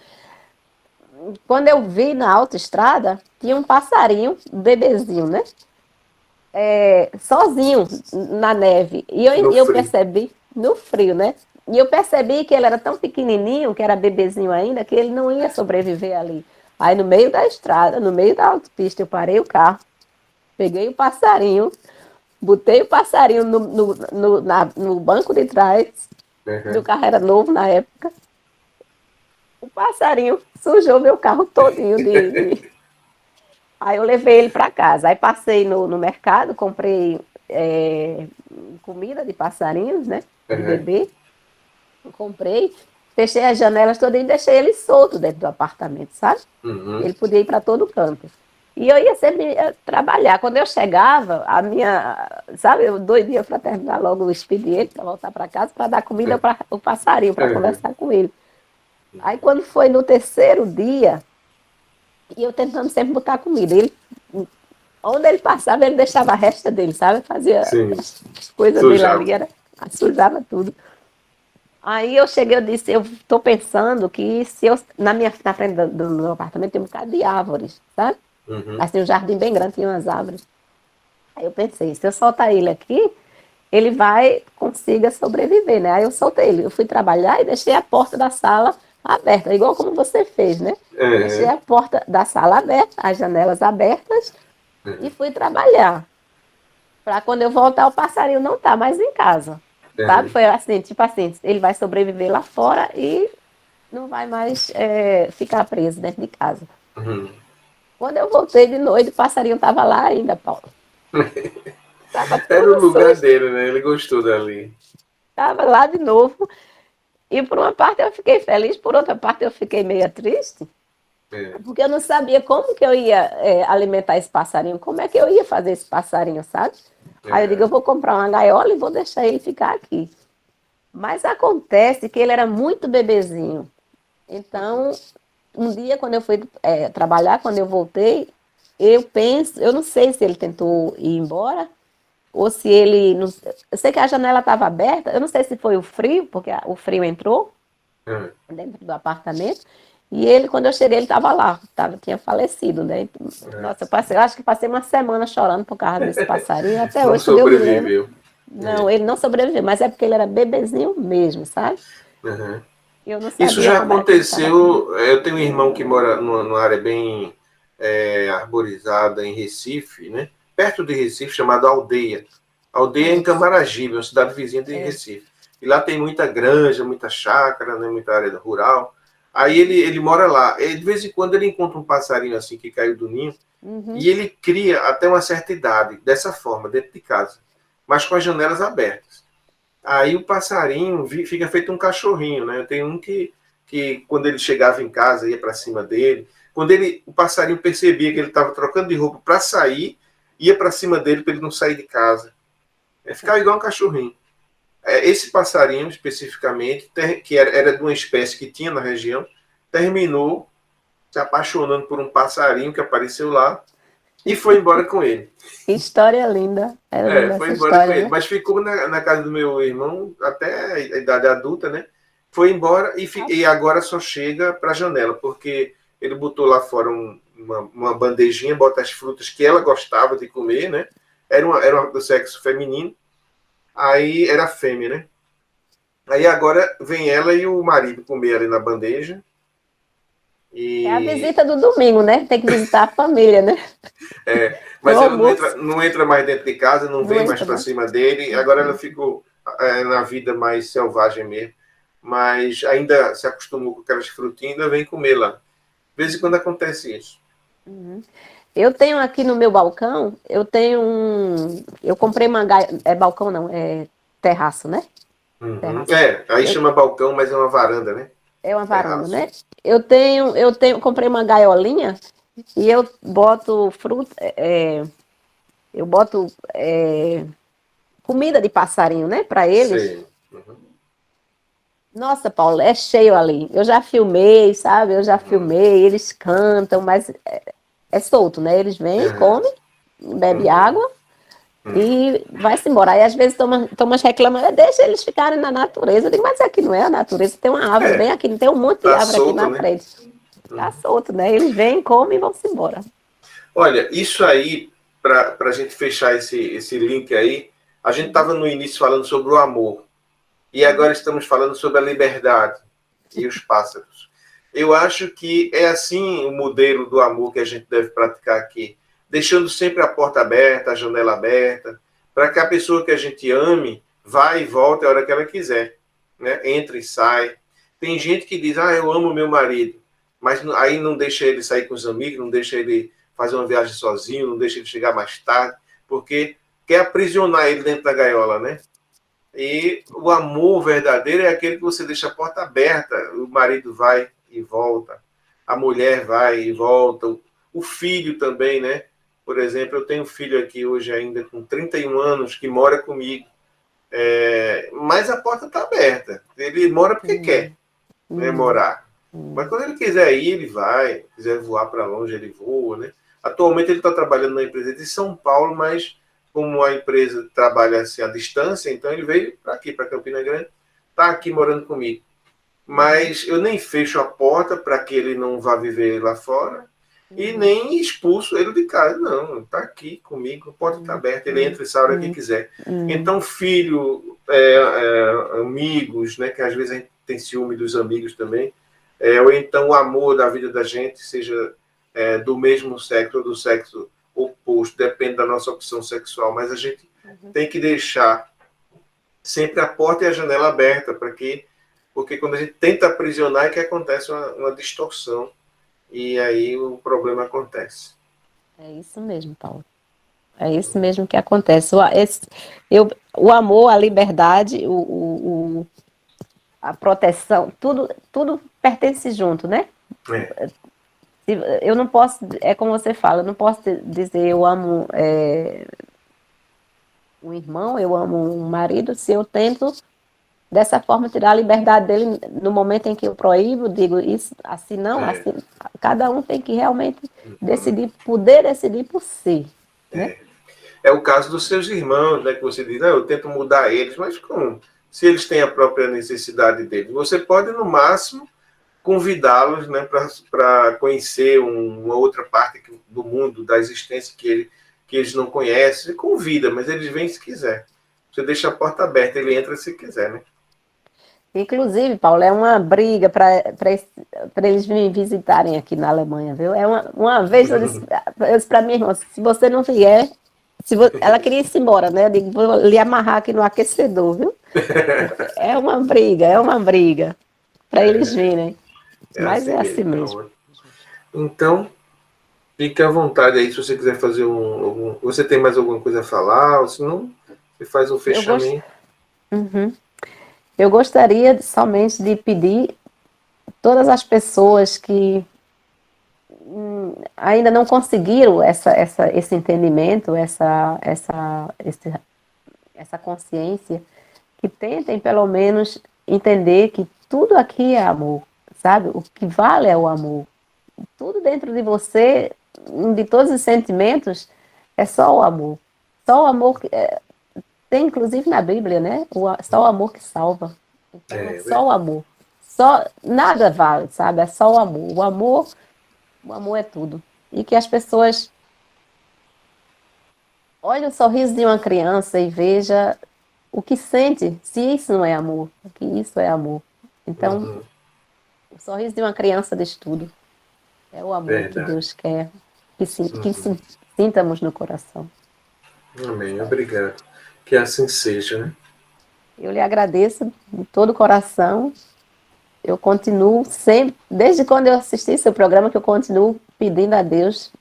Speaker 2: quando eu vi na autoestrada, tinha um passarinho, um bebezinho, né? Sozinho na neve. E eu percebi, no frio, né? E eu percebi que ele era tão pequenininho, que era bebezinho ainda, que ele não ia sobreviver ali. Aí no meio da estrada, no meio da autopista, eu parei o carro, peguei o passarinho, botei o passarinho no banco de trás, meu carro era novo na época. O passarinho sujou meu carro todinho Aí eu levei ele para casa. Aí passei no mercado, comprei comida de passarinhos, né? De bebê. Comprei, fechei as janelas todas e deixei ele solto dentro do apartamento, sabe? Ele podia ir para todo canto. E eu ia sempre trabalhar. Quando eu chegava, sabe, eu doidinha para terminar logo o expediente, para voltar para casa, para dar comida para o passarinho, para conversar com ele. Aí quando foi no terceiro dia, e eu tentando sempre botar comida, onde ele passava, ele deixava a resta dele, sabe? Fazia as coisas dele ali, sujava tudo. Aí eu cheguei, eu disse, eu estou pensando que se eu, na frente do meu apartamento tem um bocado de árvores, sabe? Assim, um jardim bem grande, tinha umas árvores. Aí eu pensei, se eu soltar ele aqui, ele consiga sobreviver, né? Aí eu soltei ele, eu fui trabalhar e deixei a porta da sala aberta, igual como você fez, né? Deixei a porta da sala aberta, as janelas abertas e fui trabalhar. Para quando eu voltar, o passarinho não tá mais em casa. Sabe? Foi assim, tipo assim, ele vai sobreviver lá fora e não vai mais ficar preso dentro de casa. Quando eu voltei de noite, o passarinho estava lá ainda, Paulo.
Speaker 1: Era o lugar dele, né? Ele gostou dali.
Speaker 2: Estava lá de novo. E por uma parte eu fiquei feliz, por outra parte eu fiquei meio triste. Porque eu não sabia como que eu ia alimentar esse passarinho, como é que eu ia fazer esse passarinho, sabe? Aí eu digo, eu vou comprar uma gaiola e vou deixar ele ficar aqui. Mas acontece que ele era muito bebezinho. Então, um dia quando eu fui trabalhar, quando eu voltei, eu não sei se ele tentou ir embora, ou se ele... Não, eu sei que a janela estava aberta, eu não sei se foi o frio, porque o frio entrou dentro do apartamento, E ele, quando eu cheguei, ele estava lá, tinha falecido, né? Nossa, eu acho que passei uma semana chorando por causa desse passarinho, até
Speaker 1: Não
Speaker 2: hoje, quando eu me lembro.
Speaker 1: sobreviveu.
Speaker 2: Não, ele não sobreviveu, mas é porque ele era bebezinho mesmo, sabe?
Speaker 1: Uhum.
Speaker 2: Eu não
Speaker 1: Isso
Speaker 2: sabia
Speaker 1: já
Speaker 2: como era que ele estava comigo.
Speaker 1: aconteceu. Eu tenho um irmão que mora numa área bem arborizada em Recife, né? Perto de Recife, chamado Aldeia. Aldeia é em
Speaker 2: Isso,
Speaker 1: Camaragibe, uma cidade vizinha de
Speaker 2: é.
Speaker 1: Recife. E lá tem muita granja, muita chácara, né? Muita área rural. Aí ele mora lá. E de vez em quando ele encontra um passarinho assim que caiu do ninho
Speaker 2: Uhum.
Speaker 1: e ele cria até uma certa idade, dessa forma, dentro de casa, mas com as janelas abertas. Aí o passarinho fica feito um cachorrinho, né? Tem um que quando ele chegava em casa, ia para cima dele. Quando o passarinho percebia que ele estava trocando de roupa para sair, ia para cima dele para ele não sair de casa. Ficava igual um cachorrinho. Esse passarinho, especificamente, que era de uma espécie que tinha na região, terminou se apaixonando por um passarinho que apareceu lá e foi embora com ele.
Speaker 2: Que história linda. Era linda
Speaker 1: Foi
Speaker 2: essa
Speaker 1: embora com
Speaker 2: história,
Speaker 1: ele.
Speaker 2: né?
Speaker 1: Mas ficou na casa do meu irmão até a idade adulta, né? Foi embora e agora só chega para a janela, porque ele botou lá fora uma bandejinha, bota as frutas que ela gostava de comer, né? Era do sexo feminino, aí era fêmea, né? Aí agora vem ela e o marido comer ali na bandeja.
Speaker 2: É a
Speaker 1: E
Speaker 2: visita do domingo, né? Tem que visitar a família, né? No
Speaker 1: mas ela
Speaker 2: almoço,
Speaker 1: não entra mais dentro de casa, não
Speaker 2: não
Speaker 1: vem mais
Speaker 2: entra
Speaker 1: para
Speaker 2: mais.
Speaker 1: cima dele. Agora ela ficou na vida mais selvagem mesmo. Mas ainda se acostumou com aquelas frutinhas e ainda vem comer lá. De vez em quando acontece isso.
Speaker 2: Uhum. Eu tenho aqui no meu balcão, eu tenho um. Eu comprei uma gaiola. É balcão, não, é terraço, né?
Speaker 1: Uhum.
Speaker 2: Terraço.
Speaker 1: Aí
Speaker 2: Eu,
Speaker 1: chama balcão, mas é uma varanda, né?
Speaker 2: é uma varanda,
Speaker 1: Terraço.
Speaker 2: né? Comprei uma gaiolinha e eu boto fruta. Eu boto comida de passarinho, né? Para eles.
Speaker 1: Sei. Uhum.
Speaker 2: Nossa, Paulo, é cheio ali. Eu já filmei, sabe? Eu já
Speaker 1: Uhum.
Speaker 2: filmei, eles cantam, mas é solto, né? Eles vêm,
Speaker 1: Uhum.
Speaker 2: comem, bebe
Speaker 1: Uhum.
Speaker 2: água e vai-se embora. Aí às vezes Thomas reclama, deixa eles ficarem na natureza. Eu digo, mas aqui não é a natureza, tem uma árvore bem
Speaker 1: É,
Speaker 2: aqui, tem um monte de
Speaker 1: tá
Speaker 2: árvore aqui
Speaker 1: solto,
Speaker 2: na
Speaker 1: né?
Speaker 2: frente. Tá solto, né? Eles vêm, comem e vão-se embora.
Speaker 1: Olha, isso aí, para a gente fechar esse link aí, a gente estava no início falando sobre o amor. E agora estamos falando sobre a liberdade e os pássaros. Eu acho que é assim o modelo do amor que a gente deve praticar aqui, deixando sempre a porta aberta, a janela aberta, para que a pessoa que a gente ame vá e volte a hora que ela quiser, né? Entra e sai. Tem gente que diz, eu amo meu marido, mas aí não deixa ele sair com os amigos, não deixa ele fazer uma viagem sozinho, não deixa ele chegar mais tarde, porque quer aprisionar ele dentro da gaiola, né? E o amor verdadeiro é aquele que você deixa a porta aberta. O marido vai e volta, a mulher vai e volta, o filho também, né? Por exemplo, eu tenho um filho aqui hoje ainda com 31 anos que mora comigo, mas a porta está aberta. Ele mora porque quer, né,
Speaker 2: Hum,
Speaker 1: morar. Mas
Speaker 2: hum,
Speaker 1: quando ele quiser ir, ele vai. Quiser voar para longe, ele voa, né? Atualmente ele está trabalhando na empresa de São Paulo, mas como a empresa trabalha assim à distância, então ele veio para aqui, para Campina Grande, está aqui morando comigo.
Speaker 2: uhum,
Speaker 1: Mas eu nem fecho a porta para que ele não vá viver lá fora e
Speaker 2: uhum,
Speaker 1: nem expulso ele de casa. Não, está aqui comigo, a porta está
Speaker 2: uhum,
Speaker 1: aberta, ele
Speaker 2: uhum,
Speaker 1: entra e sai a hora que
Speaker 2: uhum,
Speaker 1: quiser.
Speaker 2: uhum,
Speaker 1: Então, filho, amigos, né, que às vezes a gente tem ciúme dos amigos também, ou então o amor da vida da gente, seja do mesmo sexo ou do sexo oposto, depende da nossa opção sexual, mas a gente
Speaker 2: uhum.
Speaker 1: tem que deixar sempre a porta e a janela aberta, porque quando a gente tenta aprisionar é que acontece uma distorção e aí o problema acontece.
Speaker 2: É isso mesmo, Paulo. É isso mesmo que acontece. O amor, a liberdade, a proteção, tudo pertence junto, né?
Speaker 1: É,
Speaker 2: Eu não posso, é como você fala, eu não posso dizer eu amo um irmão, eu amo um marido, se eu tento dessa forma tirar a liberdade dele no momento em que eu proíbo, digo isso, assim não,
Speaker 1: é,
Speaker 2: assim, cada um tem que realmente decidir, poder decidir por si, né?
Speaker 1: é o caso dos seus irmãos, né, que você diz, eu tento mudar eles, mas como? Se eles têm a própria necessidade deles. Você pode, no máximo, convidá-los, né, para conhecer uma outra parte do mundo, da existência que eles não conhecem. Você convida, mas eles vêm se quiser. Você deixa a porta aberta, ele entra se quiser, né?
Speaker 2: Inclusive, Paulo, é uma briga para eles me visitarem aqui na Alemanha, viu? É uma vez eu disse para minha irmã, se você não vier, ela queria ir embora, né? Eu digo, vou lhe amarrar aqui no aquecedor, viu? É uma briga para eles virem. Mas
Speaker 1: assim
Speaker 2: é assim
Speaker 1: mesmo.
Speaker 2: mesmo.
Speaker 1: Então, fique à vontade aí, se você quiser fazer você tem mais alguma coisa a falar, ou se não, você faz um fechamento.
Speaker 2: Eu gostaria somente de pedir todas as pessoas que ainda não conseguiram esse entendimento, essa consciência, que tentem pelo menos entender que tudo aqui é amor, sabe? O que vale é o amor. Tudo dentro de você, de todos os sentimentos, é só o amor. Só o amor que tem inclusive na Bíblia, né? Só o amor que salva. Então é só o amor. Só nada vale, sabe? É só o amor. O amor é tudo. E que as pessoas olhem o sorriso de uma criança e veja o que sente, se isso não é amor, que isso é amor. Então, o sorriso de uma criança diz tudo. É o amor que Deus quer que sintamos no coração.
Speaker 1: Amém, obrigado. Que assim seja, né?
Speaker 2: Eu lhe agradeço de todo o coração. Eu continuo sempre, desde quando eu assisti seu programa, que eu continuo pedindo a Deus.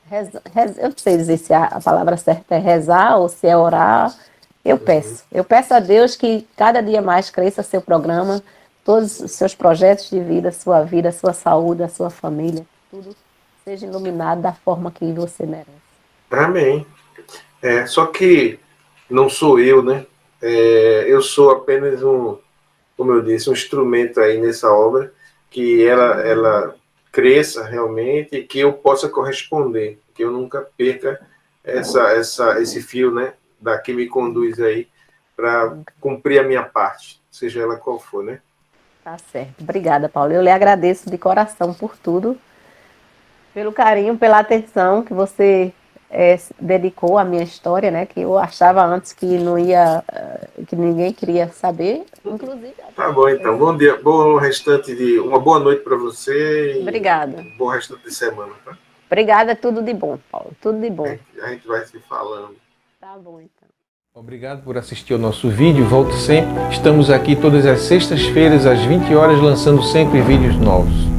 Speaker 2: Eu não sei dizer se a palavra certa é rezar ou se é orar. Eu peço a Deus que cada dia mais cresça seu programa, todos os seus projetos de vida, sua saúde, a sua família, tudo seja iluminado da forma que você merece.
Speaker 1: Amém. Só que não sou eu, né? Eu sou apenas como eu disse, um instrumento aí nessa obra, que ela cresça realmente e que eu possa corresponder, que eu nunca perca esse fio, né, da que me conduz aí para cumprir a minha parte, seja ela qual for, né?
Speaker 2: Tá certo. Obrigada, Paulo. Eu lhe agradeço de coração por tudo, pelo carinho, pela atenção que você dedicou à minha história, né? Que eu achava antes que não ia, que ninguém queria saber, inclusive.
Speaker 1: Tá bom, então. Bom dia, uma boa noite para você.
Speaker 2: Obrigada.
Speaker 1: Um bom restante de semana, tá?
Speaker 2: Obrigada, tudo de bom, Paulo. Tudo de bom.
Speaker 1: A gente vai se falando.
Speaker 2: Tá bom, então.
Speaker 3: Obrigado por assistir ao nosso vídeo. Volte sempre. Estamos aqui todas as sextas-feiras às 20 horas lançando sempre vídeos novos.